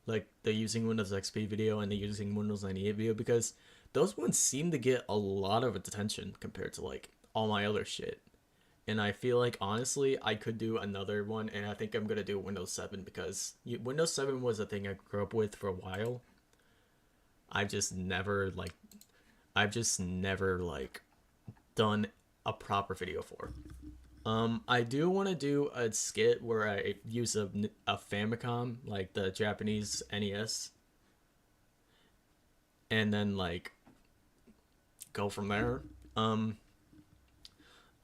like the using Windows XP video and the using Windows 98 video because those ones seem to get a lot of attention compared to like all my other shit. And I feel like honestly, I could do another one, and I think I'm gonna do Windows 7 because Windows 7 was a thing I grew up with for a while. I've just never like, I've just never like done a proper video for. I do want to do a skit where I use a Famicom, like the Japanese NES, and then like go from there.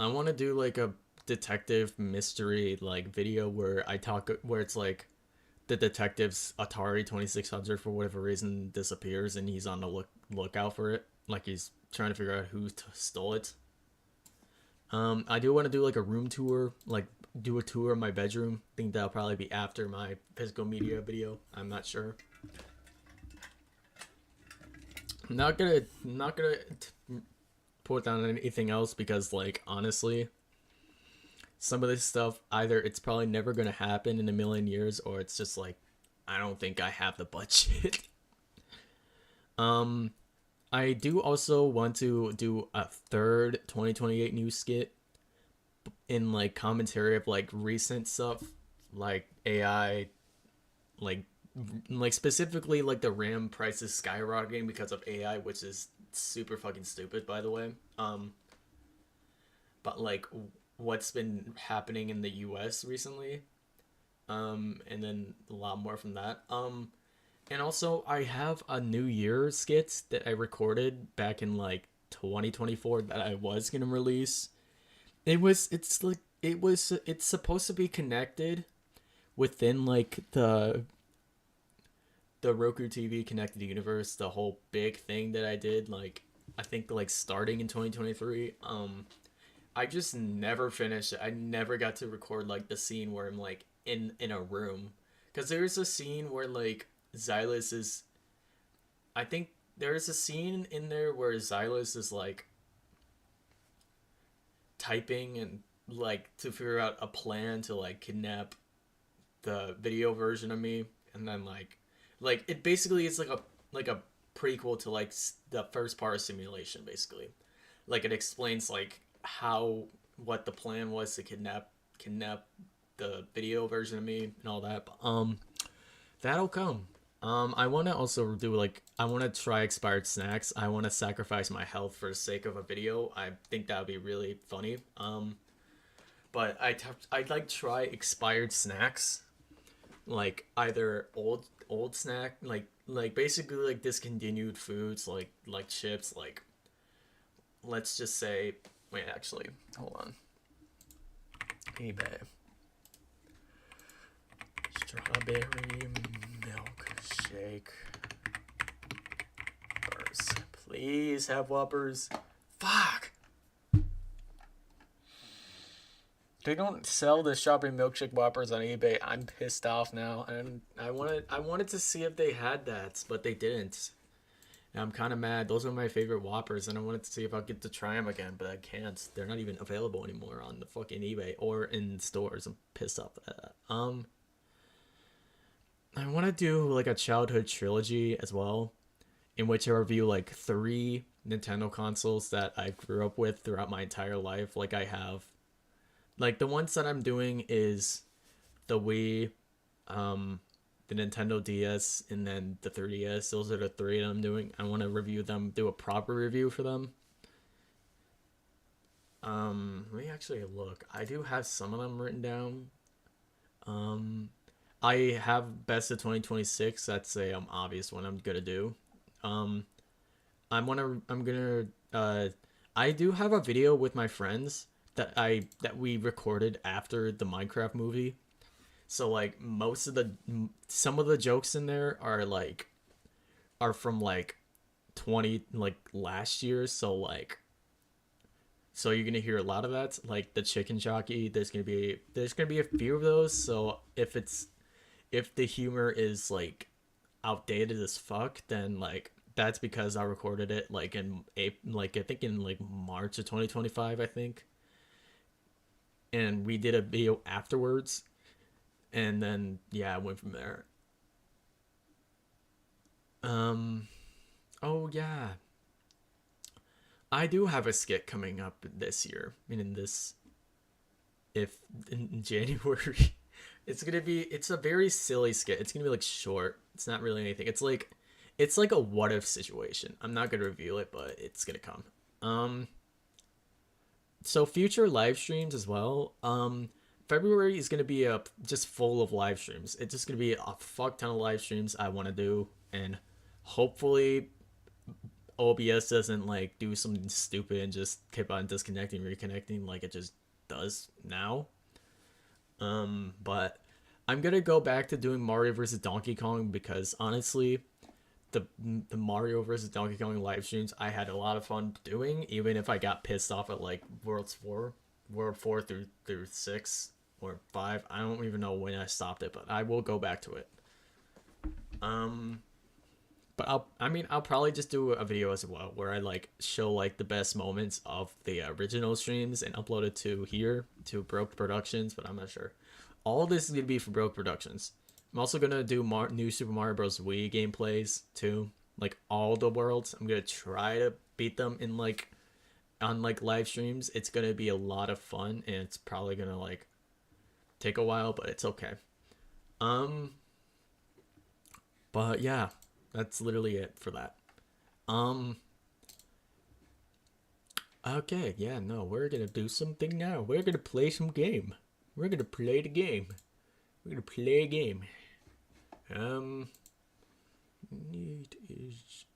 I want to do like a detective mystery like video where it's like the detective's Atari 2600 for whatever reason disappears and he's on the lookout for it, like he's trying to figure out who stole it. I do want to do like a room tour, like do a tour of my bedroom. I think that'll probably be after my physical media video. I'm not sure. I'm not gonna put down anything else because like honestly, some of this stuff either it's probably never gonna happen in a million years or it's just like I don't think I have the budget. I do also want to do a third 2028 news skit in like commentary of like recent stuff like AI, like specifically like the RAM prices skyrocketing because of AI, which is super fucking stupid by the way. But like what's been happening in the US recently. And then a lot more from that. And also, I have a New Year skit that I recorded back in like 2024 that I was gonna release. It's supposed to be connected within like the Roku TV connected universe, the whole big thing that I did. Like I think like starting in 2023. I just never finished it. I never got to record like the scene where I'm like in a room, because there's a scene where like Xylus is, I think there's a scene in there where Xylus is like typing and like to figure out a plan to like kidnap the video version of me, and then like it basically is like a prequel to like the first part of Simulation basically. Like it explains like how what the plan was to kidnap the video version of me and all that. But, that'll come. I want to also do like I want to try expired snacks. I want to sacrifice my health for the sake of a video. I think that would be really funny. But I'd like try expired snacks, like either old snack, like basically like discontinued foods, like chips, like let's just say, wait, actually, hold on. eBay. Strawberry milkshake. Whoppers. Please have Whoppers. Fuck! They don't sell the strawberry milkshake Whoppers on eBay. I'm pissed off now, and I wanted to see if they had that, but they didn't. And I'm kind of mad. Those are my favorite Whoppers, and I wanted to see if I'll get to try them again, but I can't. They're not even available anymore on the fucking eBay or in stores. I'm pissed off at that. I want to do like a childhood trilogy as well, in which I review like 3, Nintendo consoles that I grew up with throughout my entire life. Like I have, like the ones that I'm doing is the Wii, the Nintendo DS, and then the 3DS. Those are the three that I'm doing. I want to review them, do a proper review for them. Let me actually look. I do have some of them written down. Um, I have best of 2026. That's a obvious one I'm gonna do. Um, I'm gonna I do have a video with my friends that we recorded after the Minecraft movie. So like most of the some of the jokes in there are from like 20 like last year, so you're gonna hear a lot of that, like the chicken jockey. There's gonna be a few of those. So if the humor is like outdated as fuck, then like that's because I recorded it like like I think in like March of 2025, I think, and we did a video afterwards, and then yeah, I went from there. Um, oh yeah, I do have a skit coming up this year. I mean, in this if in January. It's a very silly skit. It's gonna be like short. It's not really anything. It's like a what if situation. I'm not gonna reveal it, but it's gonna come. Um so future live streams as well. February is gonna be just full of live streams. It's just gonna be a fuck ton of live streams I wanna do, and hopefully OBS doesn't like do something stupid and just keep on disconnecting, reconnecting like it just does now. But I'm gonna go back to doing Mario versus Donkey Kong because honestly, the Mario versus Donkey Kong live streams I had a lot of fun doing, even if I got pissed off at like World 4 through 6 or 5. I don't even know when I stopped it, but I will go back to it. Um, but I'll probably just do a video as well where I like show like the best moments of the original streams and upload it to here to Broke Productions, but I'm not sure. All this is gonna be for Broke Productions. I'm also gonna do new Super Mario Bros. Wii gameplays too, like all the worlds. I'm gonna try to beat them in like on like live streams. It's gonna be a lot of fun, and it's probably gonna like take a while, but it's okay. Um, but yeah, that's literally it for that. Um, okay, yeah, no, we're gonna do something now. We're gonna play some game. We're gonna play the game. We're gonna play a game. Um, need is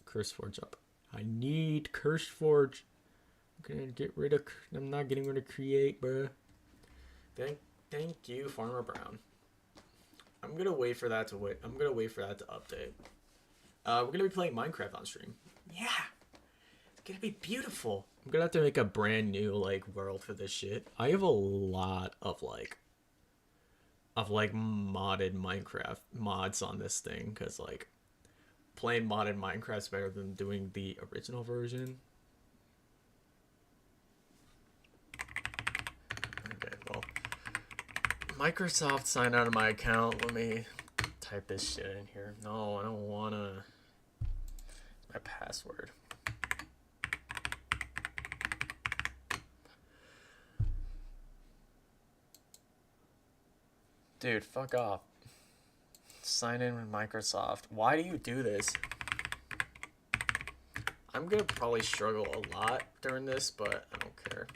CurseForge up. I need CurseForge. I'm gonna get rid of. I'm not getting rid of Create, bruh. Thank you, Farmer Brown. I'm gonna wait for that to wait. I'm gonna wait for that to update. We're gonna be playing Minecraft on stream. Yeah, it's gonna be beautiful. I'm gonna have to make a brand new like world for this shit. I have a lot of like modded Minecraft mods on this thing because like playing modded Minecraft's better than doing the original version. Okay, well, Microsoft signed out of my account. Let me type this shit in here. No, I don't wanna. My password. Dude, fuck off. Sign in with Microsoft. Why do you do this? I'm gonna probably struggle a lot during this, but I don't care.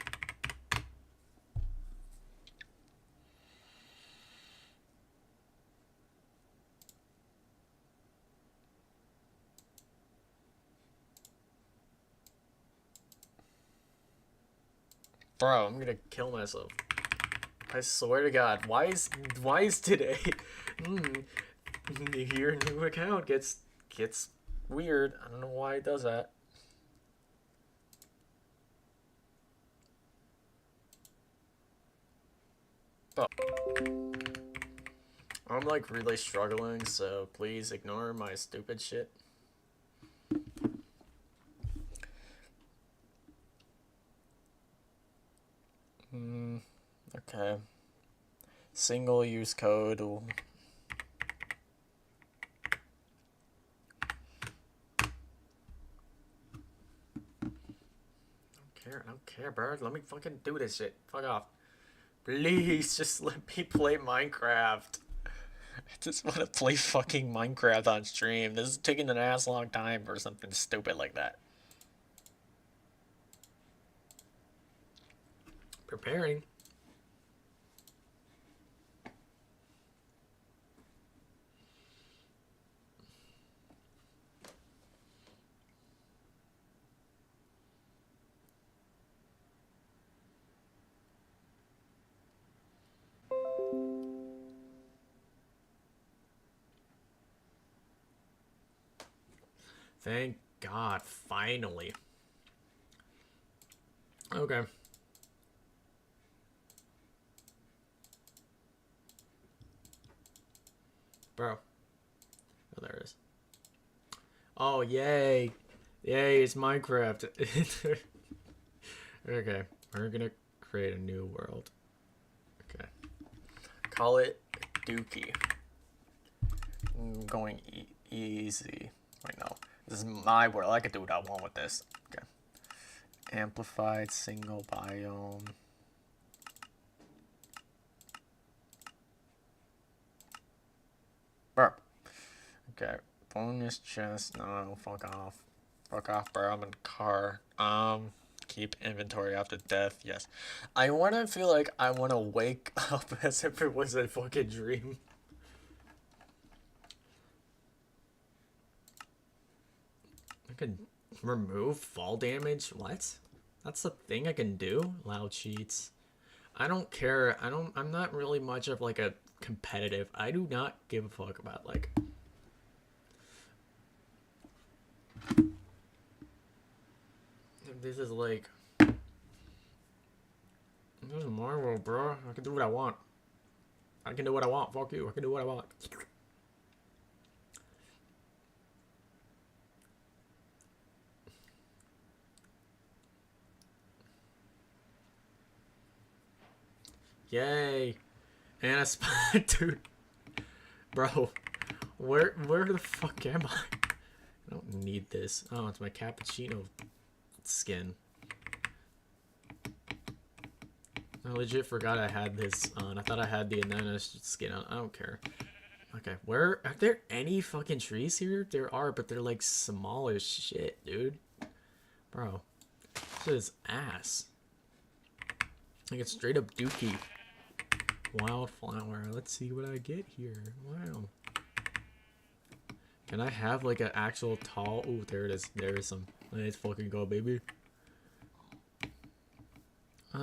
Bro, I'm gonna kill myself. I swear to God, why is today? Your new account gets weird. I don't know why it does that. But I'm like really struggling, so please ignore my stupid shit. Okay. Single use code. care. I don't care, bro. Let me fucking do this shit. Fuck off. Please, just let me play Minecraft. I just want to play fucking Minecraft on stream. This is taking an ass long time for something stupid like that. Preparing. Thank God, finally. Okay. Bro. Oh, there it is. Oh, yay. Yay, it's Minecraft. Okay, we're gonna create a new world. Okay. Call it Dookie. I'm going easy right now. This is my world. I can do what I want with this. Okay. Amplified single biome. Burp. Okay. Bonus chest. No, fuck off. Fuck off, bro. I'm in the car. Keep inventory after death. Yes. I wanna feel like I wanna wake up as if it was a fucking dream. I can remove fall damage. What? That's the thing I can do? Allow cheats. I don't care. I'm not really much of like a competitive. I do not give a fuck about like this is like this is my world, bro. I can do what I want. I can do what I want. Fuck you. I can do what I want. Yay. And a spot, dude. Bro, where the fuck am I? I don't need this. Oh, it's my cappuccino skin. I legit forgot I had this on. I thought I had the Anana skin on. I don't care. Okay, where are there any fucking trees here? There are, but they're like small as shit, dude. Bro, this is ass. Like it's straight up Dookie. Wildflower. Let's see what I get here. Wow. Can I have like an actual tall? Ooh, there it is. There is some. Let's fucking go, baby. I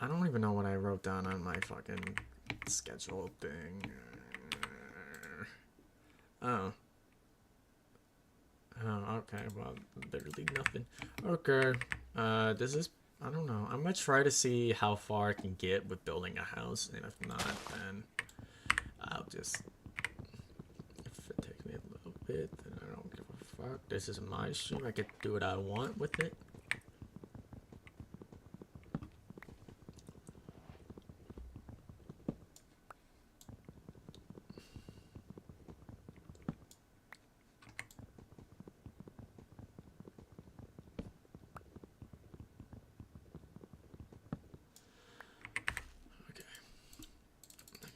don't even know what I wrote down on my fucking schedule thing. Oh. Oh, okay. Well, literally nothing. Okay. This is. I don't know. I'm gonna try to see how far I can get with building a house, and if not, then I'll just. If it takes me a little bit, then I don't give a fuck. This is my stream. I get to do what I want with it.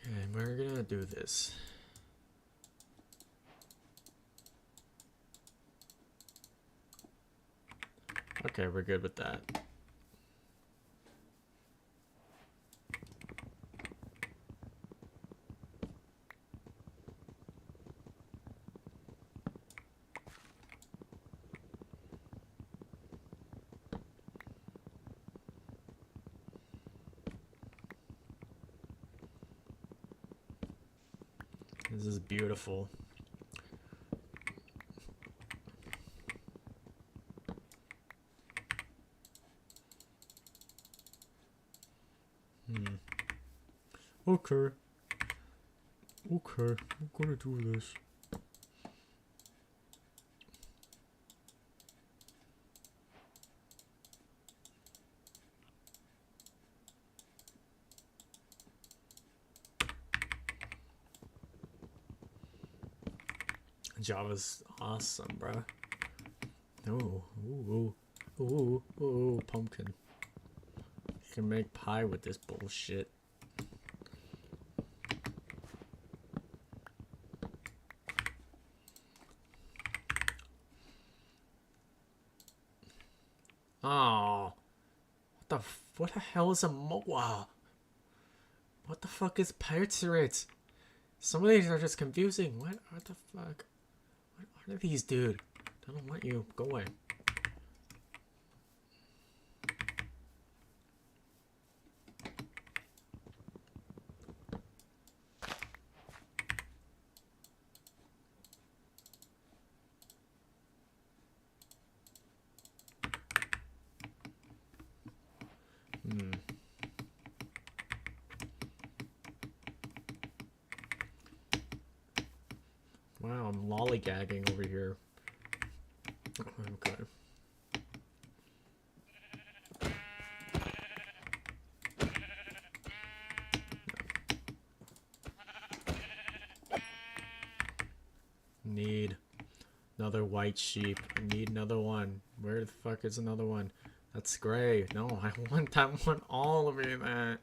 And we're gonna do this. Okay, we're good with that. This is beautiful. Okay. Okay, I'm gonna do this. Java's awesome, bruh. Ooh, ooh, ooh. Ooh, ooh, pumpkin. You can make pie with this bullshit. Oh, what the hell is a moa? What the fuck is pirate? Some of these are just confusing. What the fuck? What are these, dude? I don't want you. Go away. Wow, I'm lollygagging over here. Okay. Need another white sheep. I need another one. Where the fuck is another one? That's gray. No, I want all of it, man.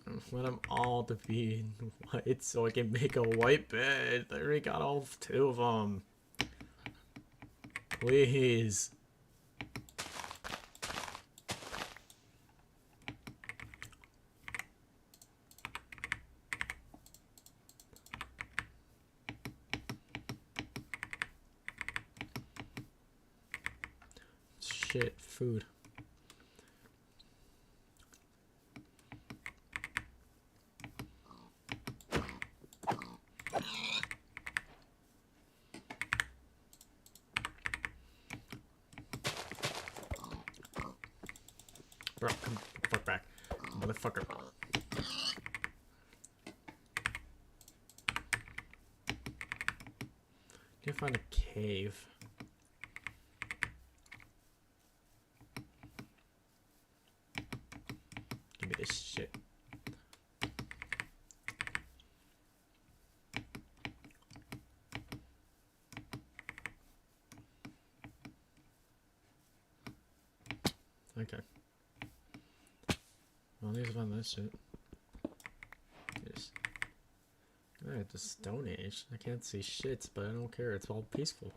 I want them all to be white so I can make a white bed. I already got all 2 of them. Please. Shit, food. Bro, come the fuck back. Motherfucker. Can't find a cave. Give me this shit. Okay. Well, at least I found that shit. Yes. Alright, the Stone Age. I can't see shit, but I don't care. It's all peaceful.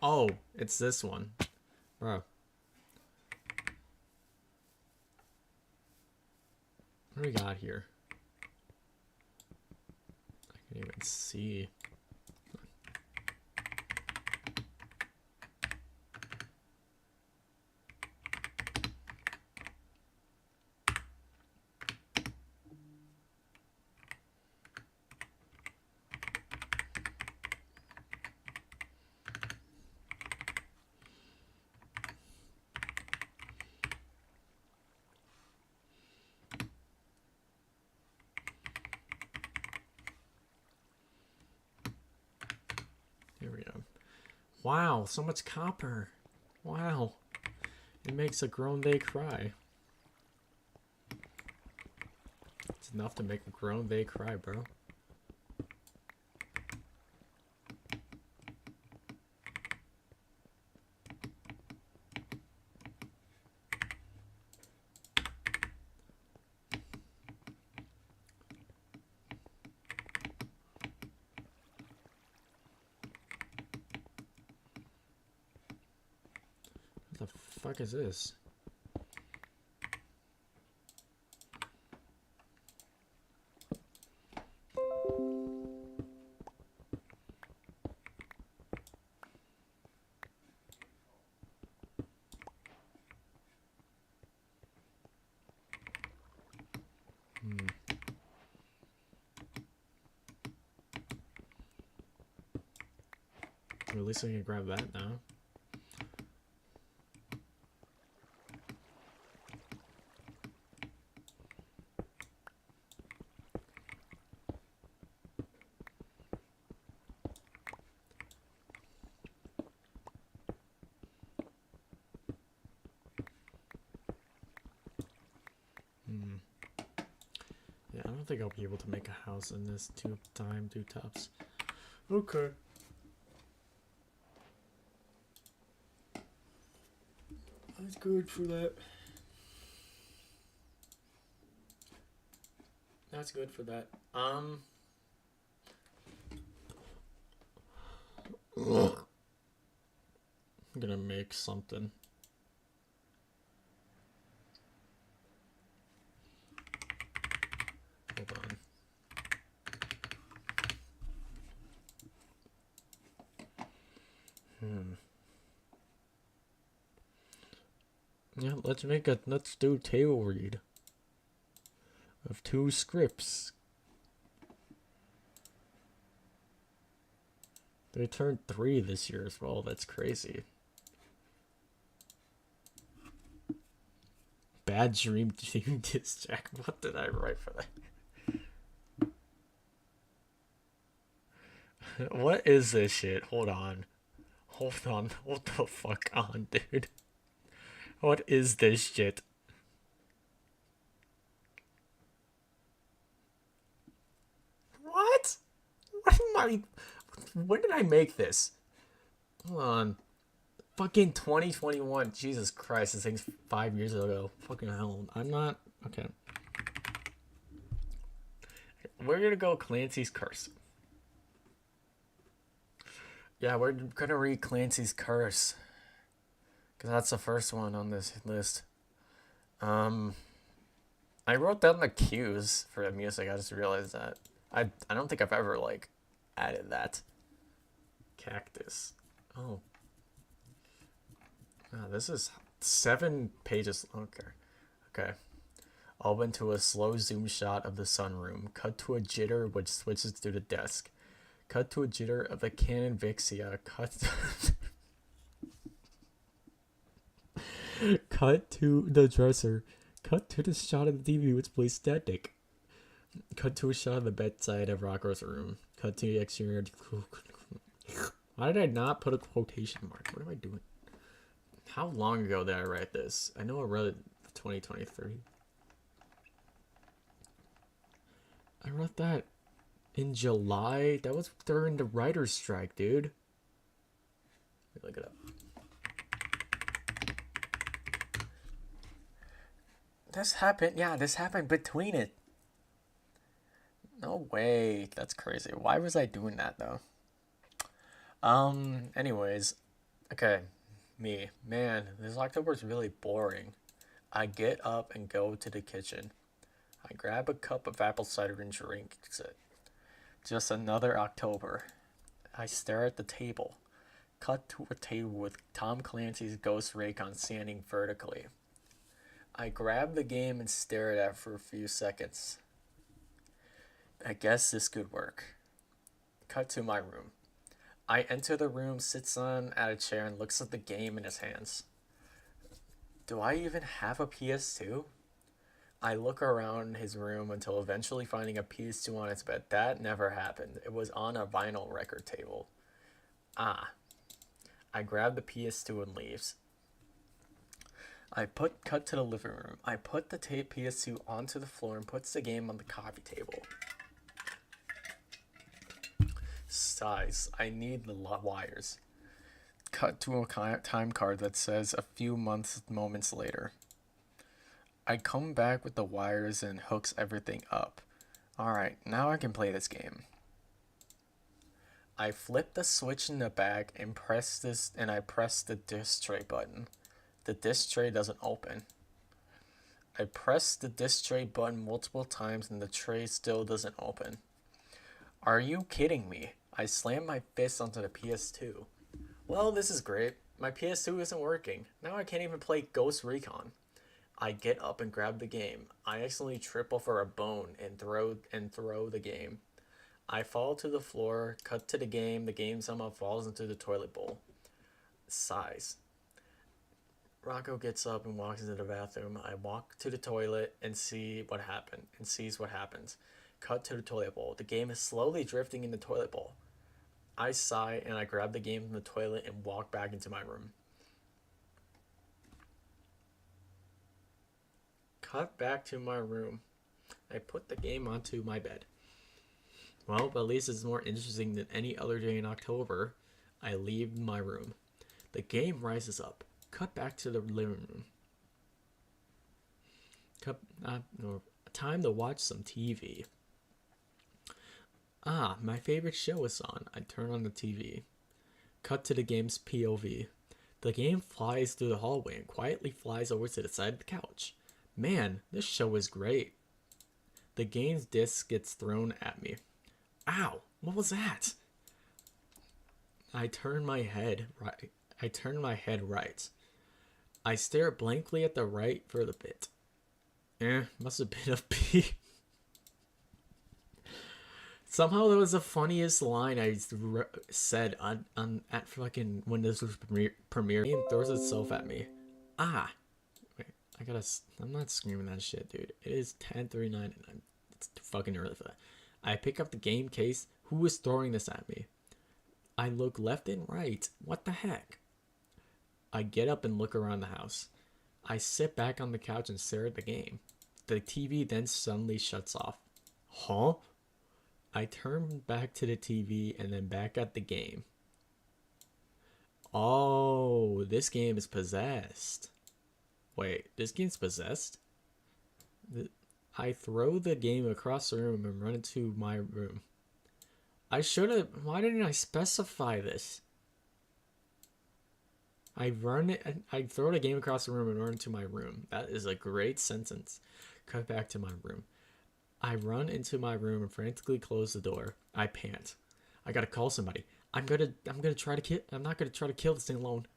Oh, it's this one. Bro. What do we got here? I can't even see. Here we go. Wow, so much copper. Wow. It makes a grown they cry. It's enough to make a grown they cry, bro. What the fuck is this? Well, at least I can grab that now. don't think I'll be able to make a house in this two tops. Okay. That's good for that. That's good for that. I'm gonna make something. Hold on. Yeah, let's do table read of 2 scripts. They turned 3 this year as well. That's crazy. Bad Dream Team Diss Jack. What did I write for that? What is this shit? Hold on. Hold the fuck on, dude. What is this shit? What? What am I... When did I make this? Hold on. Fucking 2021. Jesus Christ, this thing's 5 years ago. Fucking hell. I'm not... Okay. We're gonna go Clancy's Curse. Yeah, we're gonna read Clancy's Curse. Because that's the first one on this list. I wrote down the cues for the music. I just realized that. I don't think I've ever, like, added that. Cactus. Oh. This is 7 pages. Okay. Open to a slow zoom shot of the sunroom. Cut to a jitter which switches to the desk. Cut to a jitter of the Canon Vixia. Cut to the dresser. Cut to the shot of the TV which plays static. Cut to a shot of the bedside of Rocco's room. Cut to the exterior. Why did I not put a quotation mark? What am I doing? How long ago did I write this? I know I wrote it 2023. I wrote that in July. That was during the writer's strike, dude. Let me look it up. This happened. Yeah, this happened between it. No way. That's crazy. Why was I doing that though? Anyways. Okay. Me. Man, this October is really boring. I get up and go to the kitchen. I grab a cup of apple cider and drink it. Just another October. I stare at the table. Cut to a table with Tom Clancy's Ghost Recon standing vertically. I grab the game and stare at it for a few seconds. I guess this could work. Cut to my room. I enter the room, sits on at a chair, and looks at the game in his hands. Do I even have a PS2? I look around his room until eventually finding a PS2 on its bed. That never happened. It was on a vinyl record table. Ah. I grab the PS2 and leaves. Cut to the living room. I put the PS2 onto the floor and puts the game on the coffee table. Size. I need the wires. Cut to a time card that says a few moments later. I come back with the wires and hooks everything up. Alright, now I can play this game. I flip the switch in the back and press the disc tray button. The disc tray doesn't open. I press the disc tray button multiple times and the tray still doesn't open. Are you kidding me? I slam my fist onto the PS2. Well, this is great. My PS2 isn't working. Now I can't even play Ghost Recon. I get up and grab the game. I accidentally trip over a bone and throw the game. I fall to the floor, cut to the game. The game somehow falls into the toilet bowl. Sighs. Rocco gets up and walks into the bathroom. I walk to the toilet and sees what happens. Cut to the toilet bowl. The game is slowly drifting in the toilet bowl. I sigh and I grab the game from the toilet and walk back into my room. Cut back to my room. I put the game onto my bed. Well, but at least it's more interesting than any other day in October. I leave my room. The game rises up. Cut back to the living room. Time to watch some TV. Ah, my favorite show is on. I turn on the TV. Cut to the game's POV. The game flies through the hallway and quietly flies over to the side of the couch. Man, this show is great. The game's disc gets thrown at me. Ow, what was that? I turn my head right. I stare blankly at the right for a bit. Must have been a pee. Somehow that was the funniest line I said on at fucking when this was premiere. Game throws itself at me. Ah, wait, I'm not screaming that shit, dude. It is 10:39 and it's fucking early for that. I pick up the game case. Who is throwing this at me? I look left and right. What the heck? I get up and look around the house. I sit back on the couch and stare at the game. The TV then suddenly shuts off. Huh? I turn back to the TV and then back at the game. Oh, this game is possessed. Wait, this game's possessed? I throw the game across the room and run into my room. I should have. Why didn't I specify this? I throw the game across the room and run into my room. That is a great sentence. Cut back to my room. I run into my room and frantically close the door. I pant. I gotta call somebody. I'm not gonna try to kill this thing alone.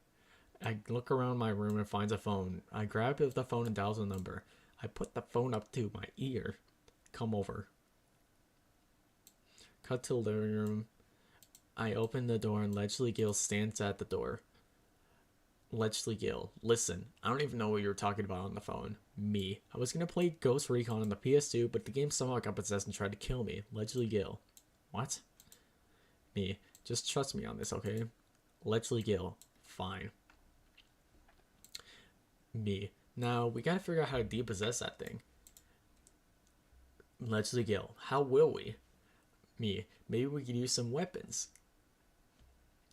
I look around my room and find a phone. I grab the phone and dial the number. I put the phone up to my ear. Come over. Cut to the living room. I open the door and Ledgley Gill stands at the door. Ledgley Gill, listen, I don't even know what you were talking about on the phone. Me. I was gonna play Ghost Recon on the PS2, but the game somehow got possessed and tried to kill me. Ledgley Gill. What? Me. Just trust me on this, okay? Ledgley Gill. Fine. Me. Now, we gotta figure out how to depossess that thing. Ledgley Gill. How will we? Me. Maybe we could use some weapons.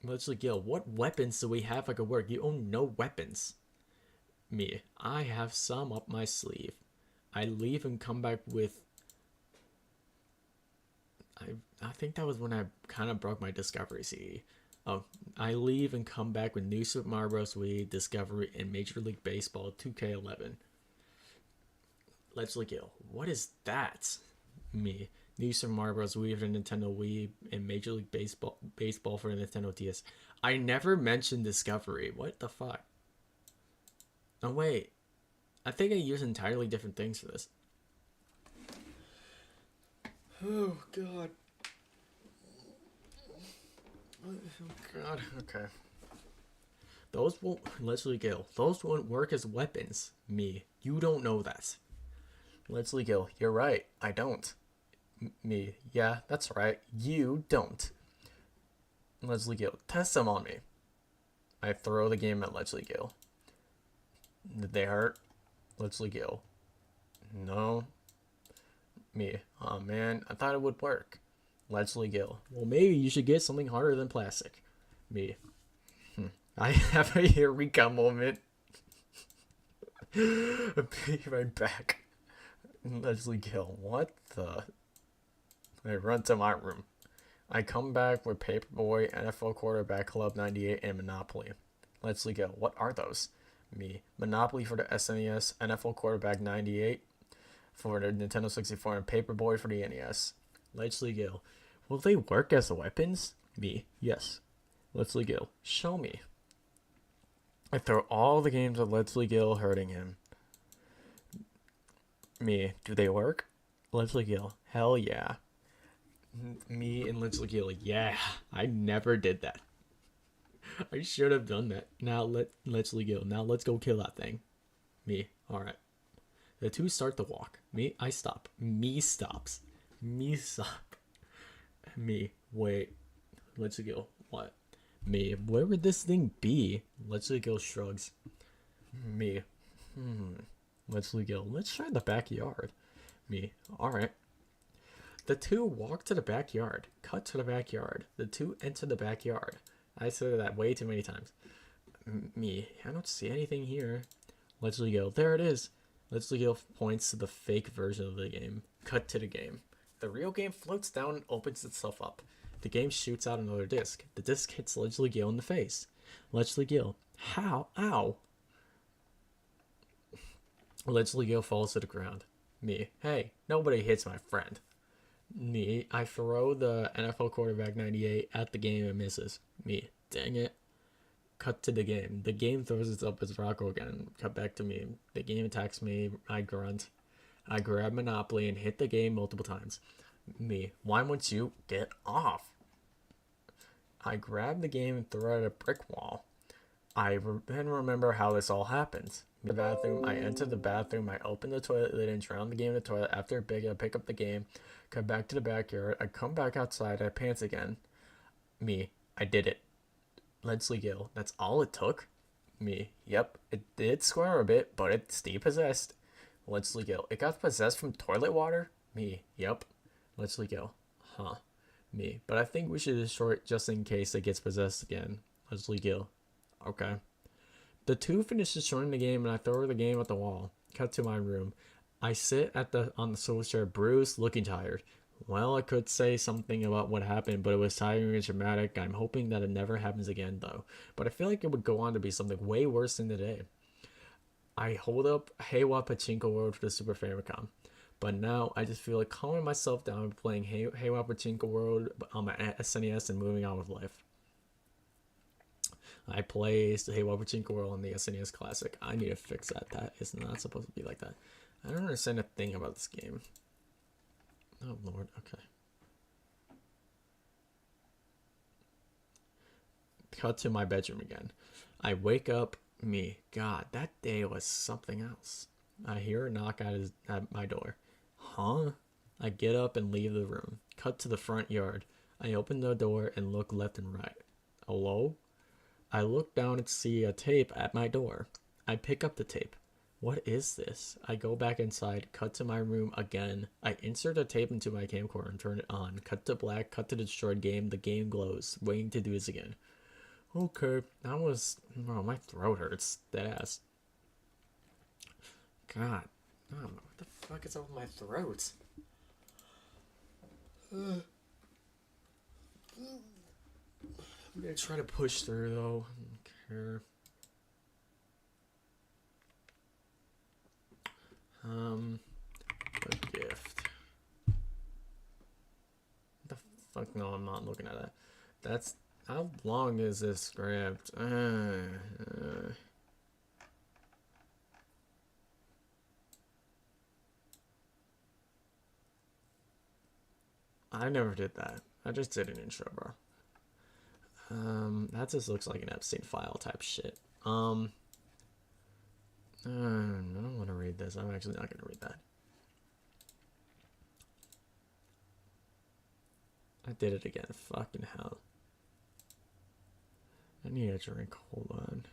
Ledgley Gill. What weapons do we have that could work? You own no weapons. Me. I have some up my sleeve. I leave and come back with... I think that was when I kind of broke my Discovery CD. Oh, I leave and come back with New Super Mario Bros. Wii, Discovery, and Major League Baseball 2K11. Ledgley Gill. What is that? Me. New Super Mario Bros. Wii for Nintendo Wii and Major League Baseball for Nintendo DS. I never mentioned Discovery. What the fuck? Oh wait, I think I use entirely different things for this. Oh god. Oh god. Okay. Those won't. Ledgley Gill. Those won't work as weapons. Me. You don't know that. Ledgley Gill. You're right. I don't. Me. Yeah, that's right. You don't. Ledgley Gill. Test them on me. I throw the game at Ledgley Gill. Did they hurt? Ledgley Gill. No. Me. Oh man, I thought it would work. Ledgley Gill. Well, maybe you should get something harder than plastic. Me. I have a Eureka moment. I'll be right back. Ledgley Gill. What the? I run to my room. I come back with Paperboy, NFL Quarterback Club 98, and Monopoly. Ledgley Gill. What are those? Me. Monopoly for the SNES, NFL Quarterback 98 for the Nintendo 64, and Paperboy for the NES. Ledgley Gill. Will they work as weapons? Me. Yes. Ledgley Gill. Show me. I throw all the games at Ledgley Gill, hurting him. Me. Do they work? Ledgley Gill. Hell yeah. Me and Ledgley Gill. Yeah. I never did that. I should have done that. Now Ledgley Gill. Now let's go kill that thing. Me. Alright. The two start to walk. Me. I stop. Me stops. Me stop. Me. Wait. Ledgley Gill. What? Me. Where would this thing be? Ledgley Gill shrugs. Me. Ledgley Gill. Let's try the backyard. Me. Alright. The two walk to the backyard. Cut to the backyard. The two enter the backyard. I said that way too many times. Me. I don't see anything here. Leslie Gill. There it is. Leslie Gill points to the fake version of the game. Cut to the game. The real game floats down and opens itself up. The game shoots out another disc. The disc hits Leslie Gill in the face. Leslie Gill. How? Ow. Leslie Gill falls to the ground. Me. Hey, nobody hits my friend. Me. I throw the NFL quarterback 98 at the game and misses. Me. Dang it. Cut to the game. The game throws its up as Rocco again. Cut back to me. The game attacks me. I grunt. I grab Monopoly and hit the game multiple times. Me. Why won't you get off? I grab the game and throw it at a brick wall. Then remember how this all happens. The bathroom. I enter the bathroom. I open the toilet lid and drown the game in the toilet. After I pick up the game. Come back to the backyard. I come back outside. I pants again. Me. I did it. Leslie Gill. That's all it took? Me. Yep. It did squirm a bit, but it's depossessed. Leslie Gill. It got possessed from toilet water? Me. Yep. Leslie Gill. Huh. Me. But I think we should destroy it just in case it gets possessed again. Leslie Gill. Okay. The two finish destroying the game and I throw the game at the wall. Cut to my room. I sit on the sofa chair, bruised, looking tired. Well, I could say something about what happened, but it was tiring and dramatic. I'm hoping that it never happens again, though. But I feel like it would go on to be something way worse than today. I hold up Heiwa Pachinko World for the Super Famicom. But now I just feel like calming myself down and playing Heiwa Pachinko World on my SNES and moving on with life. I placed Heiwa Pachinko World on the SNES Classic. I need to fix that. That is not supposed to be like that. I don't understand a thing about this game. Oh, Lord. Okay. Cut to my bedroom again. I wake up. Me. God, that day was something else. I hear a knock at my door. Huh? I get up and leave the room. Cut to the front yard. I open the door and look left and right. Hello? I look down and see a tape at my door. I pick up the tape. What is this? I go back inside, cut to my room again. I insert a tape into my camcorder and turn it on. Cut to black, cut to the destroyed game. The game glows, waiting to do this again. Okay, that was... Oh, my throat hurts. Deadass. God. Oh, what the fuck is up with my throat? I'm gonna try to push through, though. I don't care. A gift. What the fuck? No, I'm not looking at that. That's... How long is this script? I never did that. I just did an intro, bro. That just looks like an Epstein file type shit. I don't want to read this. I'm actually not going to read that. I did it again. Fucking hell. I need a drink. Hold on.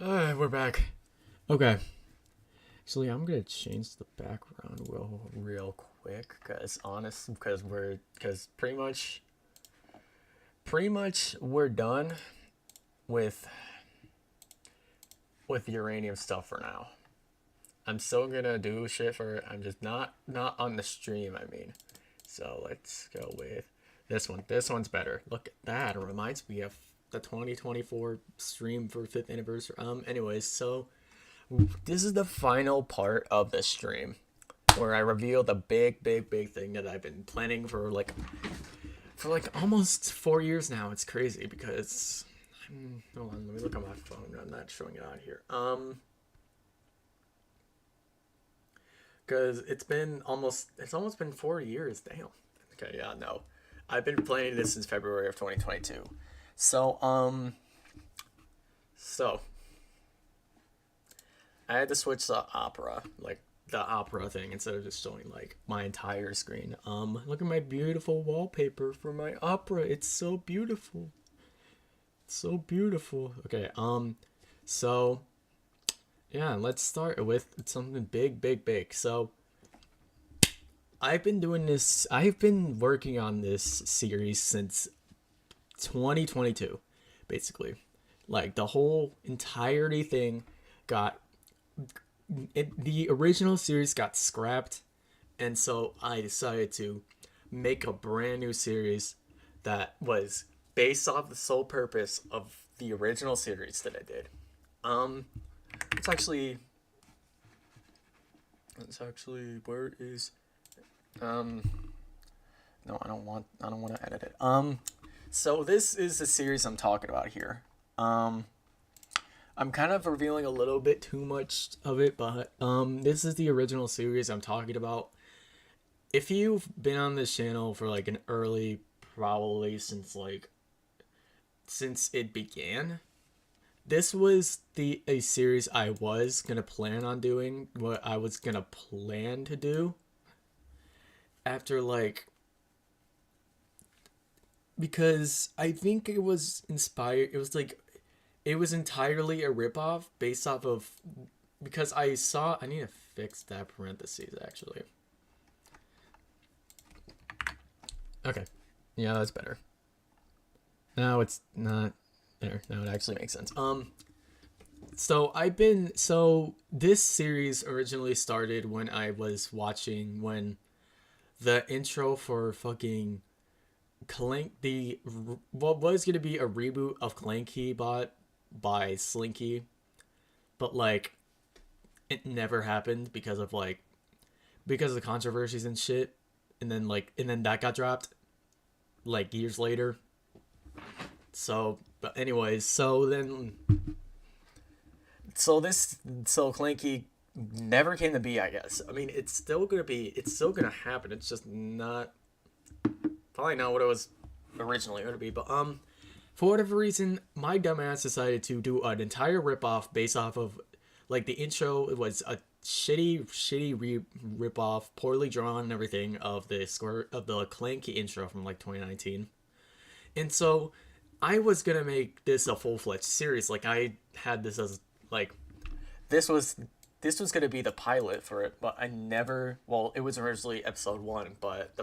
We're back. Okay. Actually, I'm gonna change the background real quick, because pretty much we're done with the uranium stuff for now. I'm still gonna do shit for. I'm just not on the stream. I mean, so let's go with this one. This one's better. Look at that. It reminds me of the 2024 stream for 5th anniversary. Anyways, so this is the final part of the stream where I reveal the big thing that I've been planning for like almost 4 years now. It's crazy because hold on, let me look on my phone. I'm not showing it on here. Because it's almost been 4 years. Damn. Okay, yeah, no. I've been playing this since February of 2022. So I had to switch to Opera, like the Opera thing, instead of just showing like my entire screen. Look at my beautiful wallpaper for my Opera. It's so beautiful. It's so beautiful. Okay, so yeah, let's start with something big. So I've been working on this series since 2022, basically. Like the whole entirety thing the original series got scrapped, and so I decided to make a brand new series that was based off the sole purpose of the original series that I did. It's actually where is no, I don't want to edit it. So this is the series I'm talking about here. I'm kind of revealing a little bit too much of it, but this is the original series I'm talking about. If you've been on this channel for like an early, probably since it began, this was a series I was gonna plan on doing, what I was gonna plan to do after because I think it was inspired. It was entirely a ripoff based off of, because I need to fix that parentheses actually. Okay, yeah, that's better. Now it's not there. Now it actually makes sense. So this series originally started when I was watching the intro for fucking Clank, what was gonna be a reboot of Clanky Bot by Slinky, but it never happened because of the controversies and shit, and then that got dropped years later. So, but anyways, so Clanky never came to be, I guess. I mean, it's still gonna happen. It's just not probably not what it was originally going to be, but for whatever reason, my dumbass decided to do an entire ripoff based off of the intro. It was a shitty ripoff, poorly drawn and everything of the Clanky intro from 2019, and so I was gonna make this a full-fledged series. I had this as this was gonna be the pilot for it, but I never. Well, it was originally episode 1, but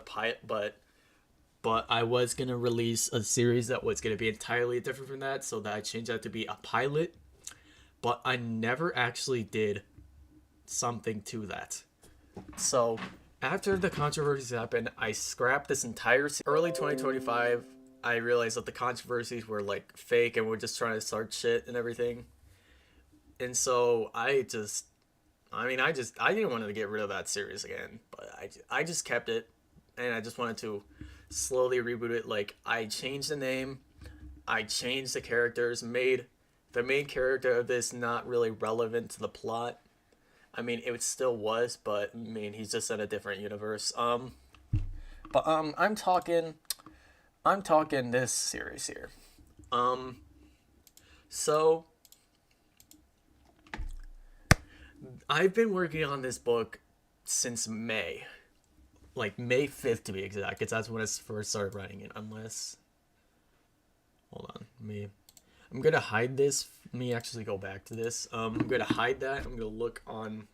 but I was going to release a series that was going to be entirely different from that, so that I changed that to be a pilot. But I never actually did something to that. So, after the controversies happened, I scrapped this entire series. Early 2025, I realized that the controversies were fake and we're just trying to start shit and everything. And so I didn't want to get rid of that series again, but I just kept it, and I just wanted to slowly reboot it. I changed the name, I changed the characters, made the main character of this not really relevant to the plot. I mean, it still was, but I mean, he's just in a different universe. I'm talking this series here. So I've been working on this book since May. May 5th to be exact, because that's when I first started writing it. Unless, hold on, I'm gonna hide this. Let me actually go back to this. I'm gonna hide that. I'm gonna look on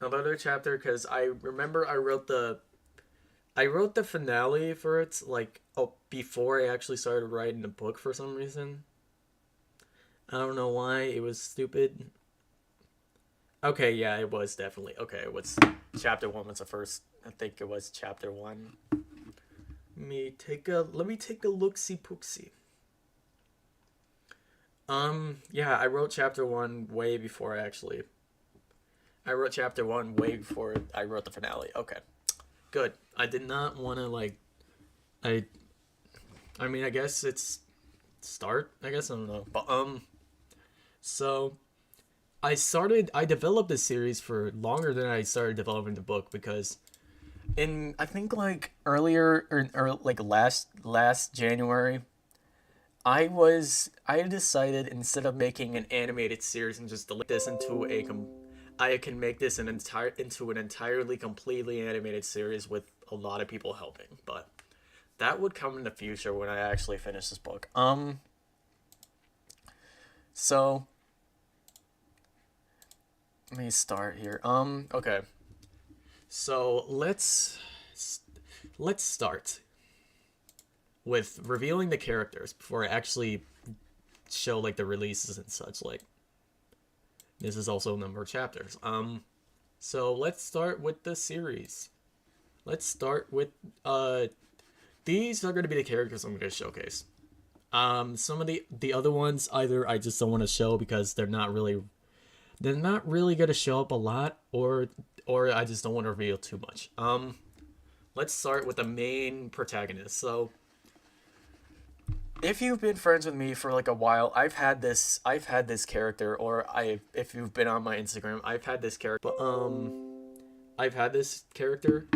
another chapter because I remember I wrote the finale for it like before I actually started writing the book for some reason. I don't know why. It was stupid. Okay, yeah, it was definitely. Okay, it was chapter 1 was the first. I think it was chapter 1. Let me take a look-see pooksy. Yeah, I wrote chapter 1 way before I wrote chapter 1 way before I wrote the finale. Okay. Good. I did not want to like I I mean, I guess it's start. I guess I don't know. But so I developed this series for longer than I started developing the book because in I think like earlier or like last January I decided instead of making an animated series and just delete this I can make this into an entirely completely animated series with a lot of people helping. But that would come in the future when I actually finish this book. So let me start here. Okay. So let's start with revealing the characters before I actually show like the releases and such. Like this is also a number of chapters. So let's start with the series. Let's start with these are going to be the characters I'm going to showcase. Some of the other ones either I just don't want to show because they're not really going to show up a lot, or I just don't want to reveal too much. Let's start with the main protagonist. So if you've been friends with me for like a while, I've had this character, or if you've been on my Instagram, I've had this character. I've had this character,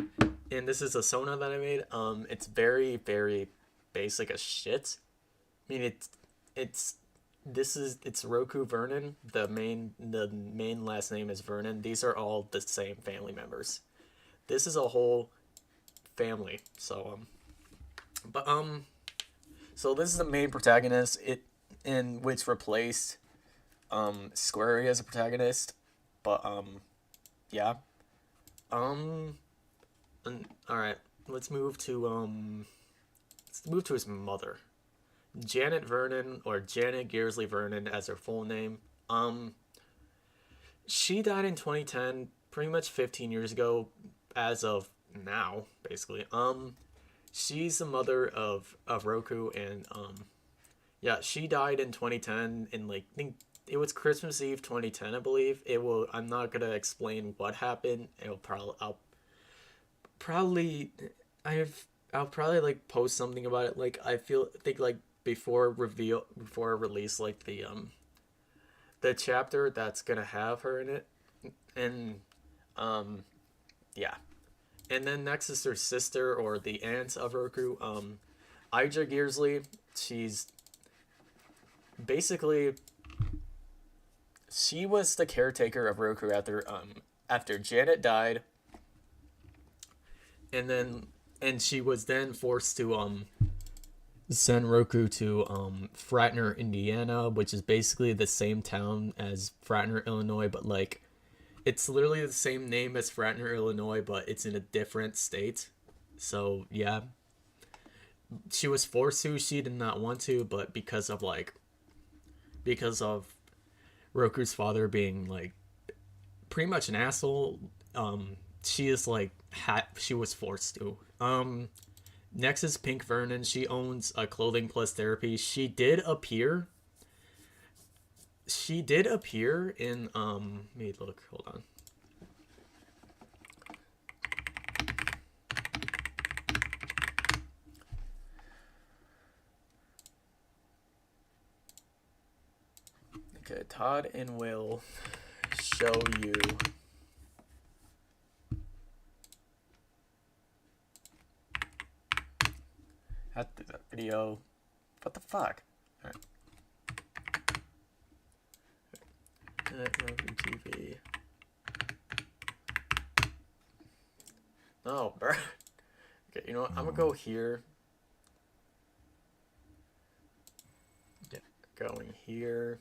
and this is a Sona that I made. It's very, very basic as shit. I mean, it's Roku Vernon. The main last name is Vernon. These are all the same family members. This is a whole family. So so this is the main protagonist. In which replaced Squarey as a protagonist. But yeah. All right. Let's move to his mother. Janet Vernon, or Janet Gearsley Vernon as her full name. She died in 2010, pretty much 15 years ago as of now, basically. She's the mother of Roku, and yeah, she died in 2010 in like I think it was Christmas Eve 2010, I believe. I'm not going to explain what happened. I'll probably like post something about it. Like I think like before release, like the chapter that's gonna have her in it, and yeah. And then next is her sister, or the aunt of Roku, Ija Gearsley. She's basically she was the caretaker of Roku after Janet died, and she was then forced to send Roku to Fratner, Indiana, which is basically the same town as Fratner, Illinois, but like it's literally the same name as Fratner, Illinois, but it's in a different state. So yeah, she was forced to. She did not want to, but because of Roku's father being like pretty much an asshole, she was forced to. Next is Pink Vernon. She owns a Clothing Plus Therapy. She did appear in let me look, hold on. Okay, Todd and Will show you have to do that video. What the fuck? Alright. TV. No, bro. Okay, you know what? I'm gonna go here. Yeah, going here.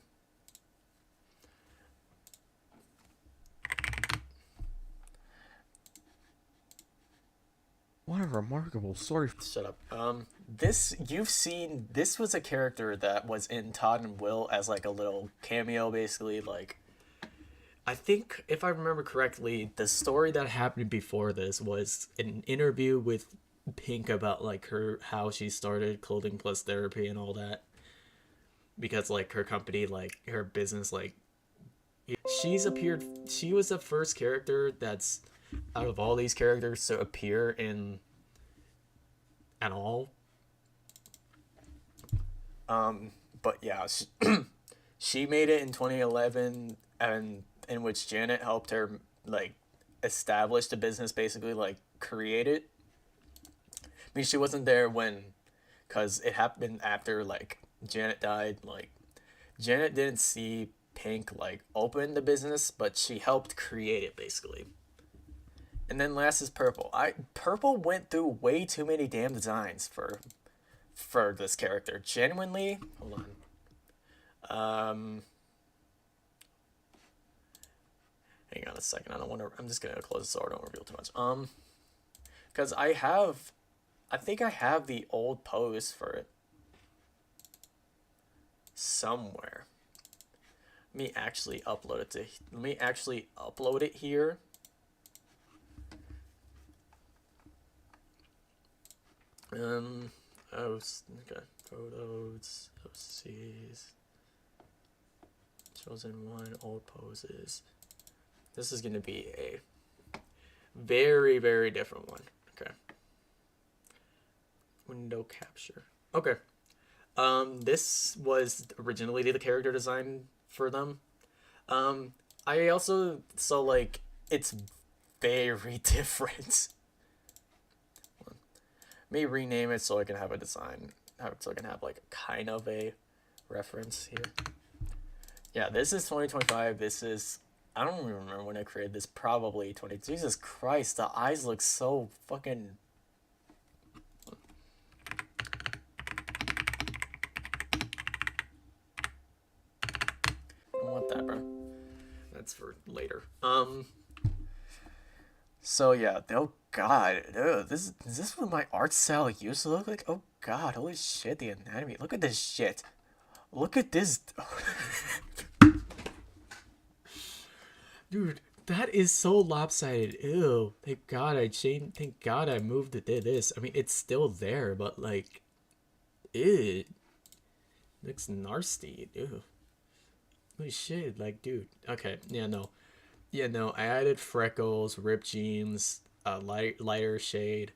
What a remarkable story. Shut up. This was a character that was in Todd and Will as like a little cameo, basically. Like, I think if I remember correctly, the story that happened before this was an interview with Pink about like how she started Clothing Plus Therapy and all that, because like her company, like her business, like she was the first character that's out of all these characters to appear in at all. But yeah, she made it in 2011, and in which Janet helped her like establish the business, basically like create it. I mean, she wasn't there when, cause it happened after like Janet died. Like, Janet didn't see Pink like open the business, but she helped create it basically. And then last is Purple. Purple went through way too many damn designs for this character. Genuinely, hold on. Hang on a second. I don't want to. I'm just gonna close this so I don't reveal too much. Because I think I have the old pose for it somewhere. Let me actually upload it here. Okay, photos, OCs, chosen one, old poses. This is gonna be a very, very different one. Okay. Window capture. Okay. This was originally the character design for them. I also, so like, it's very different. Let me rename it so I can have a design, so I can have like kind of a reference here. Yeah, this is 2025. This is, I don't even remember when I created this. Probably 20. Jesus Christ, the eyes look so fucking. I don't want that, bro. That's for later. So yeah, oh god, ew, is this what my art style used to look like? Oh god, holy shit, the anatomy. Look at this shit. Look at this. Dude, that is so lopsided. Ew. Thank god I changed. Thank god I moved it to this. I mean, it's still there, but like, it looks nasty. Ew. Holy shit, like, dude. Okay, yeah, no. Yeah, no, I added freckles, ripped jeans, lighter shade,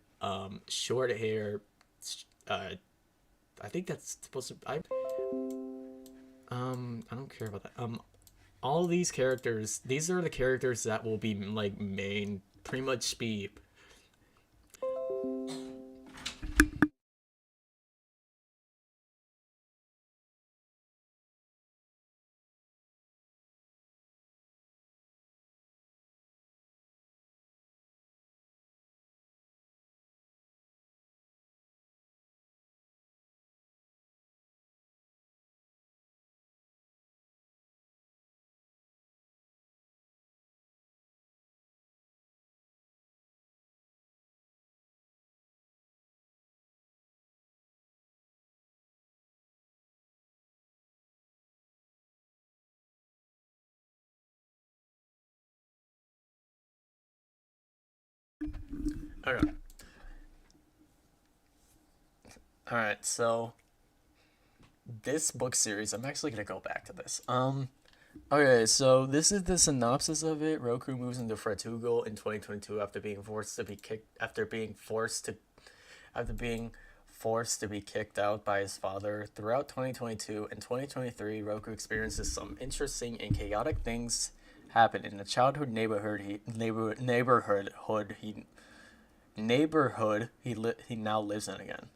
short hair. I think that's supposed to. I don't care about that. All these characters. These are the characters that will be like main, pretty much be. Okay. All right, so this book series, I'm actually gonna go back to this. Okay, so this is the synopsis of it. Roku moves into Frettugal in 2022 after being forced to be kicked out by his father. Throughout 2022 and 2023, Roku experiences some interesting and chaotic things happen in the childhood neighborhood he now lives in again.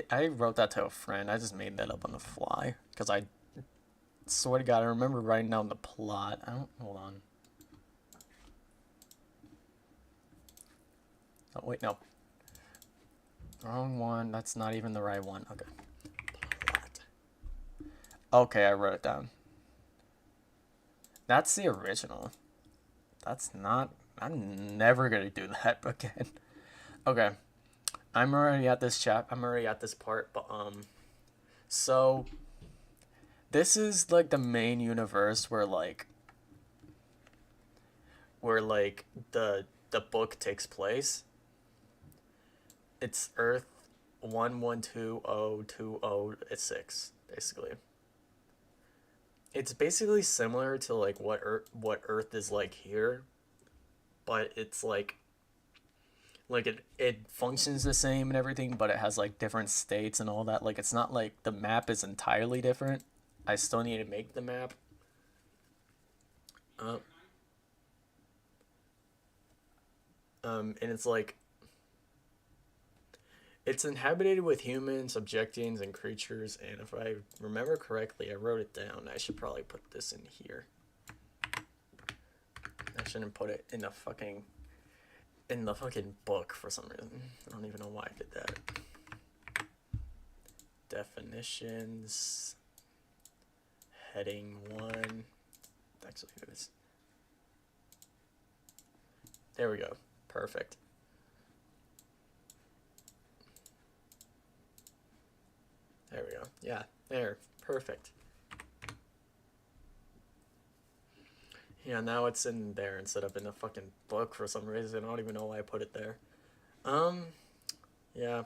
I wrote that to a friend. I just made that up on the fly because I swear to God, I remember writing down the plot. Hold on. Oh wait, no. Wrong one. That's not even the right one. Okay. Plot. Okay, I wrote it down. That's the original. That's not. I'm never gonna do that again. Okay, I'm already at this chap. I'm already at this part, but so this is like the main universe where the book takes place. It's Earth 112020. Basically. It's basically similar to like what Earth is like here, but it's like it functions the same and everything, but it has like different states and all that. Like it's not like the map is entirely different. I still need to make the map. Um, and it's like it's inhabited with humans, objectings, and creatures. And if I remember correctly, I wrote it down. I should probably put this in here. I shouldn't put it in the fucking book for some reason. I don't even know why I did that. Definitions. Heading 1. Actually, it was. There we go. Perfect. There we go. Yeah, there. Perfect. Yeah, now it's in there instead of in a fucking book for some reason. I don't even know why I put it there. Um, yeah.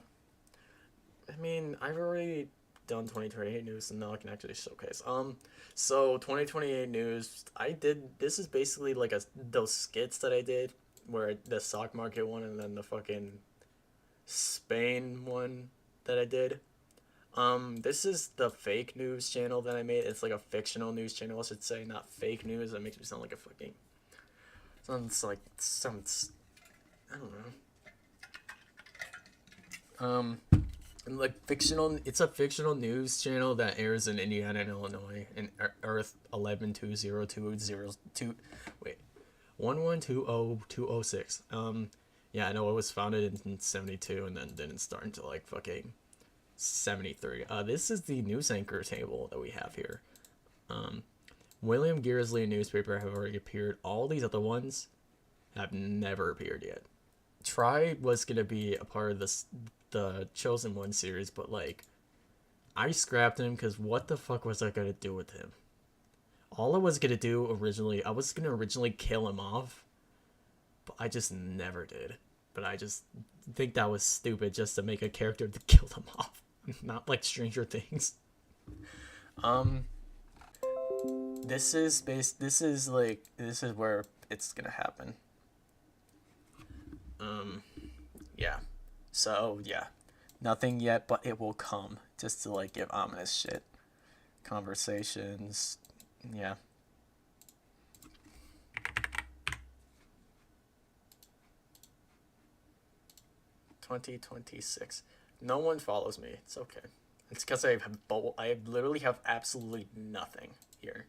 I mean, I've already done 2028 news, and now I can actually showcase. So 2028 news, this is basically like those skits that I did, where the stock market one and then the fucking Spain one that I did. This is the fake news channel that I made. It's like a fictional news channel, I should say, not fake news. That makes me sound like a fucking sounds like some I don't know. And like fictional. It's a fictional news channel that airs in Indiana and Illinois in Earth 11202002. Wait, 1120206. Yeah, I know it was founded in 72 and then didn't start until like fucking 73. This is the news anchor table that we have here. William Gearsley newspaper have already appeared. All these other ones have never appeared yet. Try was gonna be a part of the Chosen One series, but like I scrapped him because what the fuck was I gonna do with him? All I was gonna do originally, I was gonna originally kill him off, but I just never did. But I just think that was stupid just to make a character to kill them off. Not like Stranger Things. Um, this is where it's gonna happen. Yeah. So yeah, nothing yet, but it will come. Just to like give ominous shit. Conversations. Yeah. $2026. No one follows me. It's okay. It's because I literally have absolutely nothing here.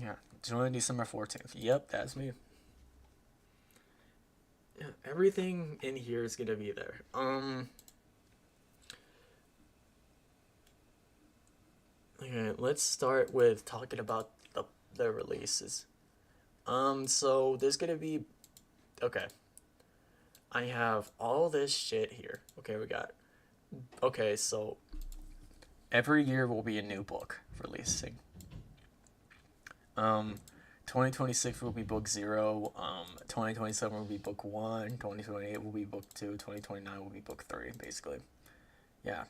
Yeah. Join December 14th. Yep, that's me. Yeah, everything in here is gonna be there. Okay, let's start with talking about the releases. So there's gonna be okay. I have all this shit here. Okay, we got. Okay, so every year will be a new book releasing. 2026 will be book 0. 2027 will be book 1. 2028 will be book 2. 2029 will be book 3. Basically, yeah.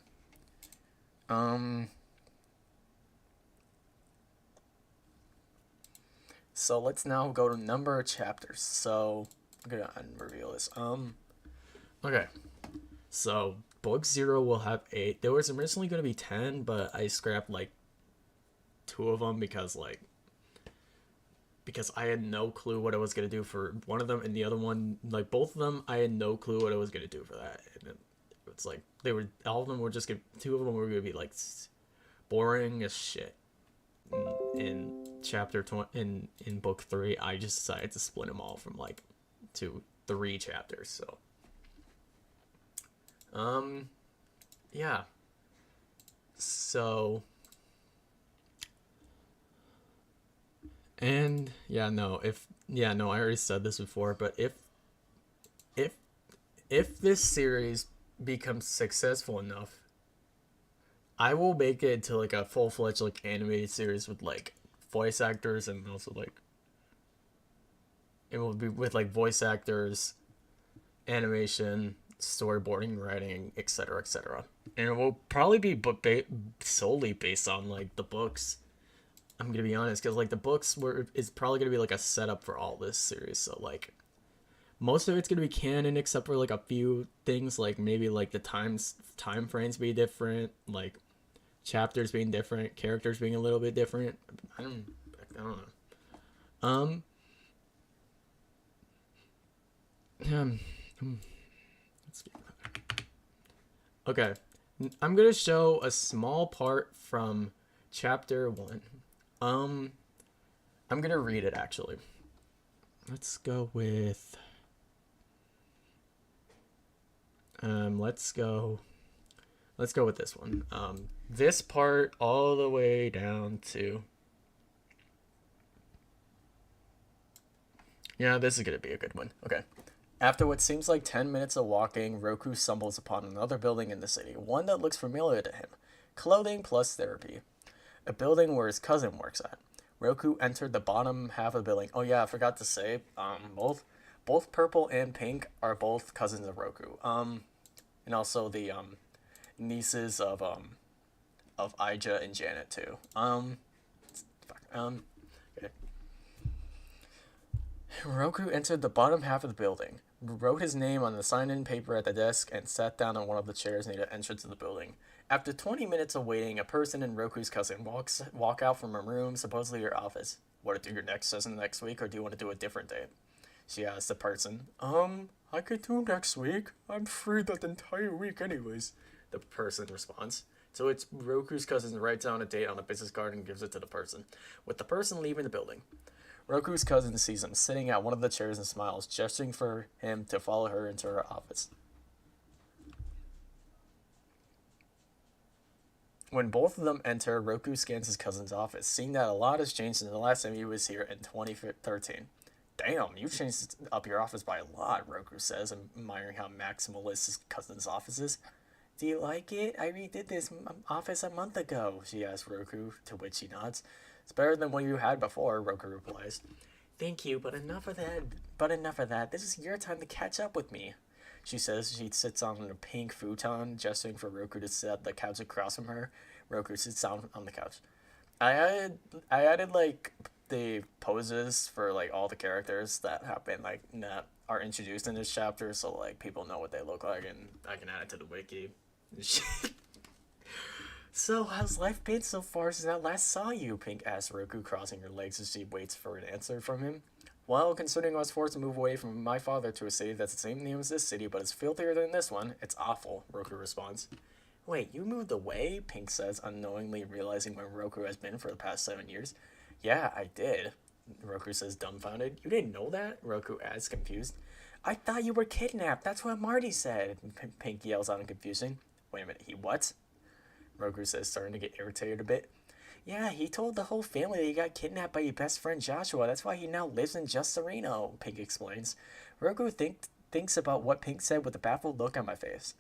So let's now go to number of chapters. So I'm gonna unreveal this. Okay. So book 0 will have 8. There was originally gonna be 10, but I scrapped like 2 of them because I had no clue what I was gonna do for one of them, and the other one, like both of them, I had no clue what I was gonna do for that. And it's like all of them were just 2 of them were gonna be like boring as shit. In chapter 20 in book 3, I just decided to split them all from like to 3 chapters. So yeah. So, and yeah, no, I already said this before, but if if this series becomes successful enough, I will make it into like a full fledged like animated series with like voice actors and also like it will be with like voice actors, animation, storyboarding, writing, etc., etc. And it will probably be solely based on like the books. I'm gonna be honest, because like the books were is probably gonna be like a setup for all this series. So like most of it's gonna be canon except for like a few things, like maybe like the time frames be different, like chapters being different, characters being a little bit different. I don't know. Um, let's see. Okay, I'm gonna show a small part from chapter 1. Um, I'm gonna read it actually. Let's go with. Let's go. Let's go with this one. This part all the way down to. Yeah, this is gonna be a good one. Okay. After what seems like 10 minutes of walking, Roku stumbles upon another building in the city, one that looks familiar to him. Clothing plus therapy. A building where his cousin works at. Roku entered the bottom half of the building. Oh yeah, I forgot to say, both Purple and Pink are both cousins of Roku. And also the nieces of Ija and Janet too. Okay. Roku entered the bottom half of the building, wrote his name on the sign-in paper at the desk, and sat down on one of the chairs near the entrance of the building. After 20 minutes of waiting, a person and Roku's cousin walk out from a room, supposedly your office. Want to do your next session next week, or do you want to do a different day? She asked the person. I could do next week. I'm free that entire week anyways. The person responds. So it's Roku's cousin writes down a date on a business card and gives it to the person, with the person leaving the building. Roku's cousin sees him sitting at one of the chairs and smiles, gesturing for him to follow her into her office. When both of them enter, Roku scans his cousin's office, seeing that a lot has changed since the last time he was here in 2013. Damn, you changed up your office by a lot, Roku says, admiring how maximalist his cousin's office is. Do you like it? I redid this office a month ago, she asks Roku, to which he nods. It's better than what you had before, Roku replies. Thank you, but enough of that. This is your time to catch up with me, she says. She sits on a pink futon, gesturing for Roku to sit at the couch across from her. Roku sits down on the couch. I added like the poses for like all the characters that happen like that are introduced in this chapter, so like people know what they look like, and I can add it to the wiki. So, how's life been so far since I last saw you? Pink asks Roku, crossing her legs as she waits for an answer from him. Well, considering I was forced to move away from my father to a city that's the same name as this city, but it's filthier than this one, it's awful, Roku responds. Wait, you moved away? Pink says, unknowingly realizing where Roku has been for the past 7 years. Yeah, I did, Roku says, dumbfounded. You didn't know that? Roku asks, confused. I thought you were kidnapped. That's what Marty said, Pink yells out in confusion. Wait a minute, he what? Roku says, starting to get irritated a bit. Yeah, he told the whole family that he got kidnapped by your best friend Joshua. That's why he now lives in Just Sereno, Pink explains. Roku thinks about what Pink said with a baffled look on my face.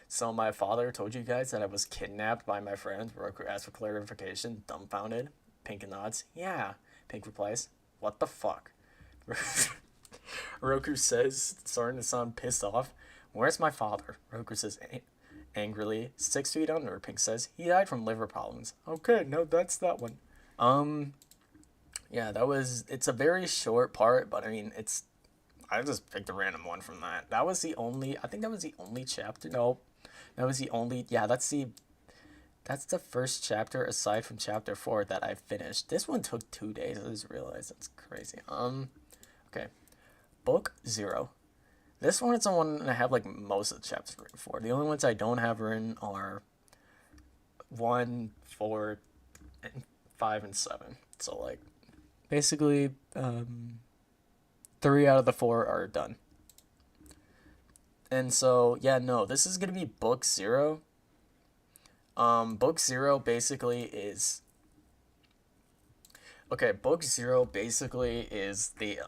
So my father told you guys that I was kidnapped by my friend? Roku asks for clarification, dumbfounded. Pink nods. Yeah, Pink replies. What the fuck? Roku says, starting to sound pissed off. Where's my father? Roku says angrily. 6 feet under, Pink says. He died from liver problems. Okay, no, that's that one. Yeah, it's a very short part, but I mean, I just picked a random one from that. I think that was the only chapter. No, that was the only, yeah, that's the first chapter aside from chapter 4 that I finished. This one took 2 days. I just realized that's crazy. Okay. Book 0. This one is the one I have like most of the chapters written for. The only ones I don't have written are 1, 4, and 5, and 7. So like basically 3 out of the 4 are done. And so yeah, no, this is gonna be book 0. Book Zero basically is okay. Book Zero basically is the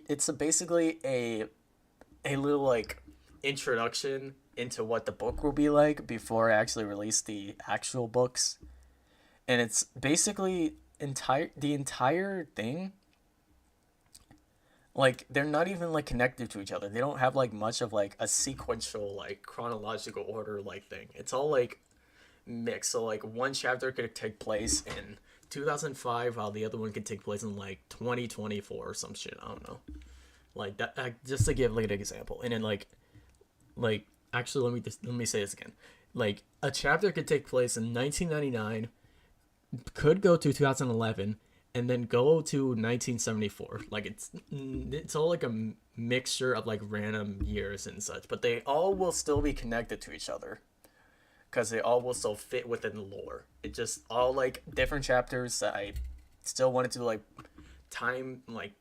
It's basically a little like introduction into what the book will be like before I actually release the actual books, and it's basically the entire thing. Like they're not even like connected to each other. They don't have like much of like a sequential like chronological order like thing. It's all like mixed. So like one chapter could take place in 2005 while the other one could take place in like 2024 or some shit. I don't know. Like that just to give like an example. And then like actually let me say this again. Like a chapter could take place in 1999, could go to 2011, and then go to 1974. Like it's all like a mixture of like random years and such, but they all will still be connected to each other because they all will still fit within the lore. It just all like different chapters that I still wanted to like time like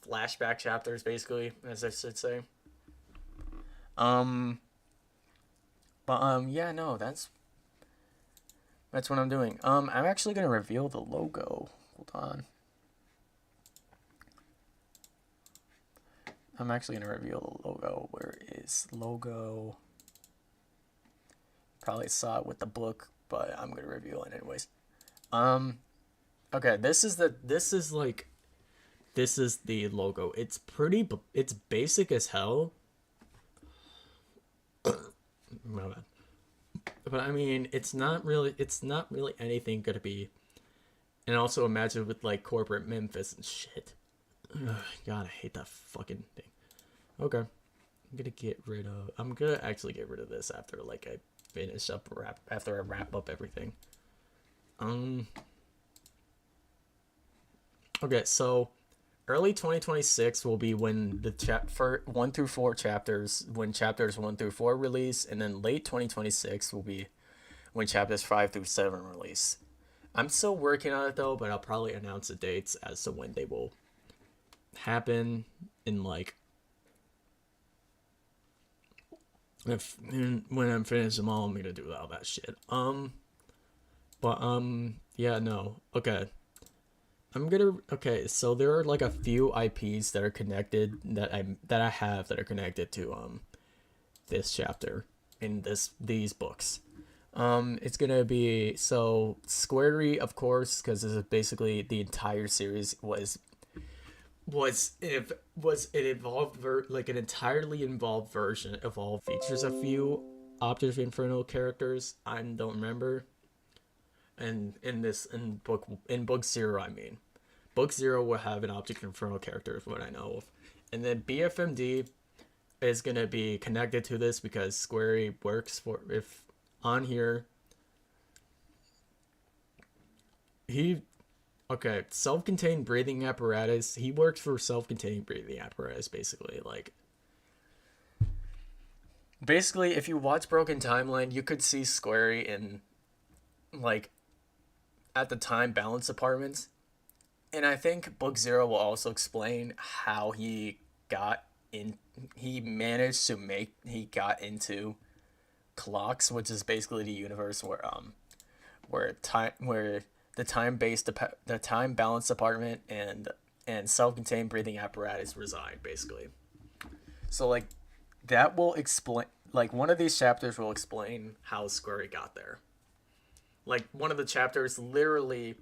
flashback chapters basically, as I should say. Um but yeah, no, that's what I'm doing. I'm actually gonna reveal the logo. Hold on. I'm actually gonna reveal the logo. Where is logo? Probably saw it with the book, but I'm gonna reveal it anyways. Okay, this is the logo. It's basic as hell. My bad. But I mean, it's not really anything gonna be. And also imagine with like corporate Memphis and shit. Ugh, God, I hate that fucking thing. Okay, I'm gonna actually get rid of this after like I finish up after I wrap up everything. Okay, so early 2026 will be when the for 1 through 4 chapters, when chapters 1 through 4 release, and then late 2026 will be when chapters 5 through 7 release. I'm still working on it though, but I'll probably announce the dates as to when they will happen in like when I'm finished them all. I'm gonna do all that shit. Yeah, no. Okay. Okay, so there are like a few IPs that are connected that I have that are connected to this chapter in these books. It's gonna be so Squarey, of course, because this is basically the entire series was an like an entirely involved version of all features a few Object of Inferno characters. I don't remember. And in book 0, I mean, book 0 will have an Object of Inferno character, is what I know of, and then BFMD is gonna be connected to this because Squarey works for if on here. Self-contained breathing apparatus. He works for self-contained breathing apparatus, basically. Like, basically, if you watch Broken Timeline, you could see Squarey in, like, at the time, balance apartments. And I think Book 0 will also explain how he got into clocks, which is basically the universe where the time balance department and self-contained breathing apparatus reside, basically. So like that will explain, like one of these chapters will explain how Squarey got there. Like one of the chapters literally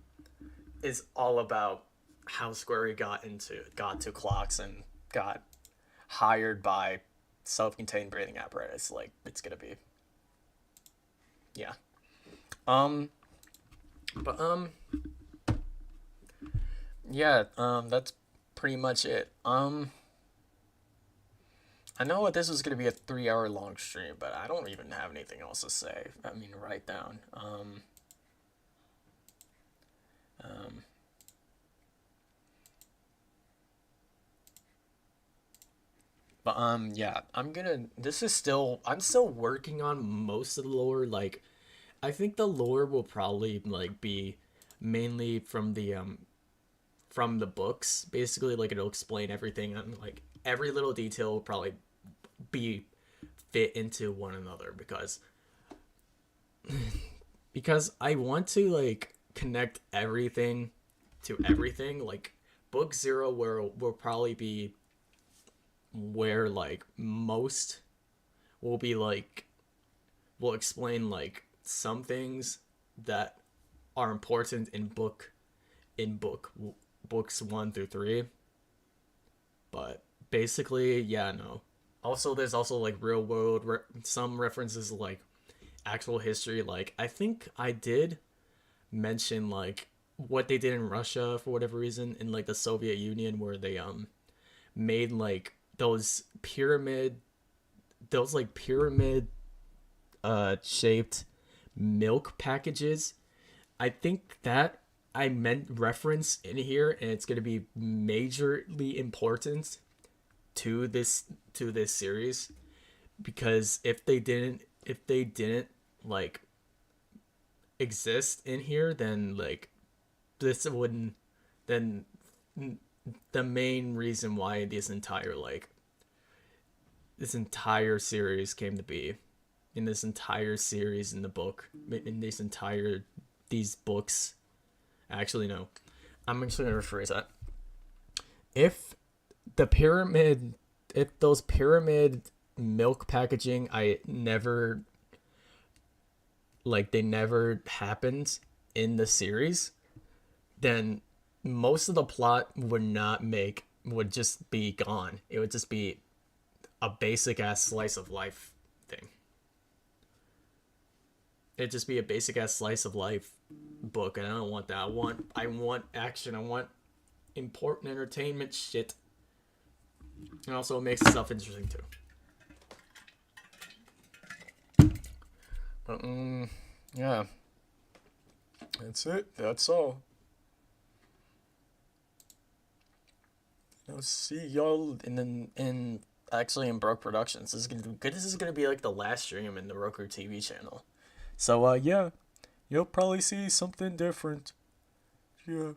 is all about how Squarey got to clocks and got hired by self-contained breathing apparatus. Like it's gonna be, yeah. Yeah, that's pretty much it. I know that this was gonna be a 3-hour long stream, but I don't even have anything else to say. I mean, write down. Yeah, I'm still working on most of the lore. Like, I think the lore will probably like be mainly from the books. Basically, like it'll explain everything and like every little detail will probably be fit into one another because because I want to like connect everything to everything. Like book zero will probably be where like most will be like will explain like some things that are important in books 1 through 3. But basically, yeah, no. Also, there's also like real world some references like actual history. Like I think I did mention like what they did in Russia for whatever reason in like the Soviet Union where they made like those like pyramid shaped milk packages. I think that I meant reference in here and it's going to be majorly important to this series because if they didn't like exist in here then like this wouldn't then the main reason why this entire series came to be in this entire series in the book in these books. Actually, no, I'm actually gonna rephrase that. if the pyramid if those pyramid milk packaging I never like they never happened in the series, then most of the plot would just be gone. It would just be a basic ass slice of life thing. It'd just be a basic ass slice of life book, and I don't want that. I want action. I want important entertainment shit. And also it makes stuff interesting too. But yeah. That's it. That's all. I'll see y'all in actually in Broke Productions. This is gonna be like the last stream in the Roku TV channel. So yeah, you'll probably see something different. Yeah.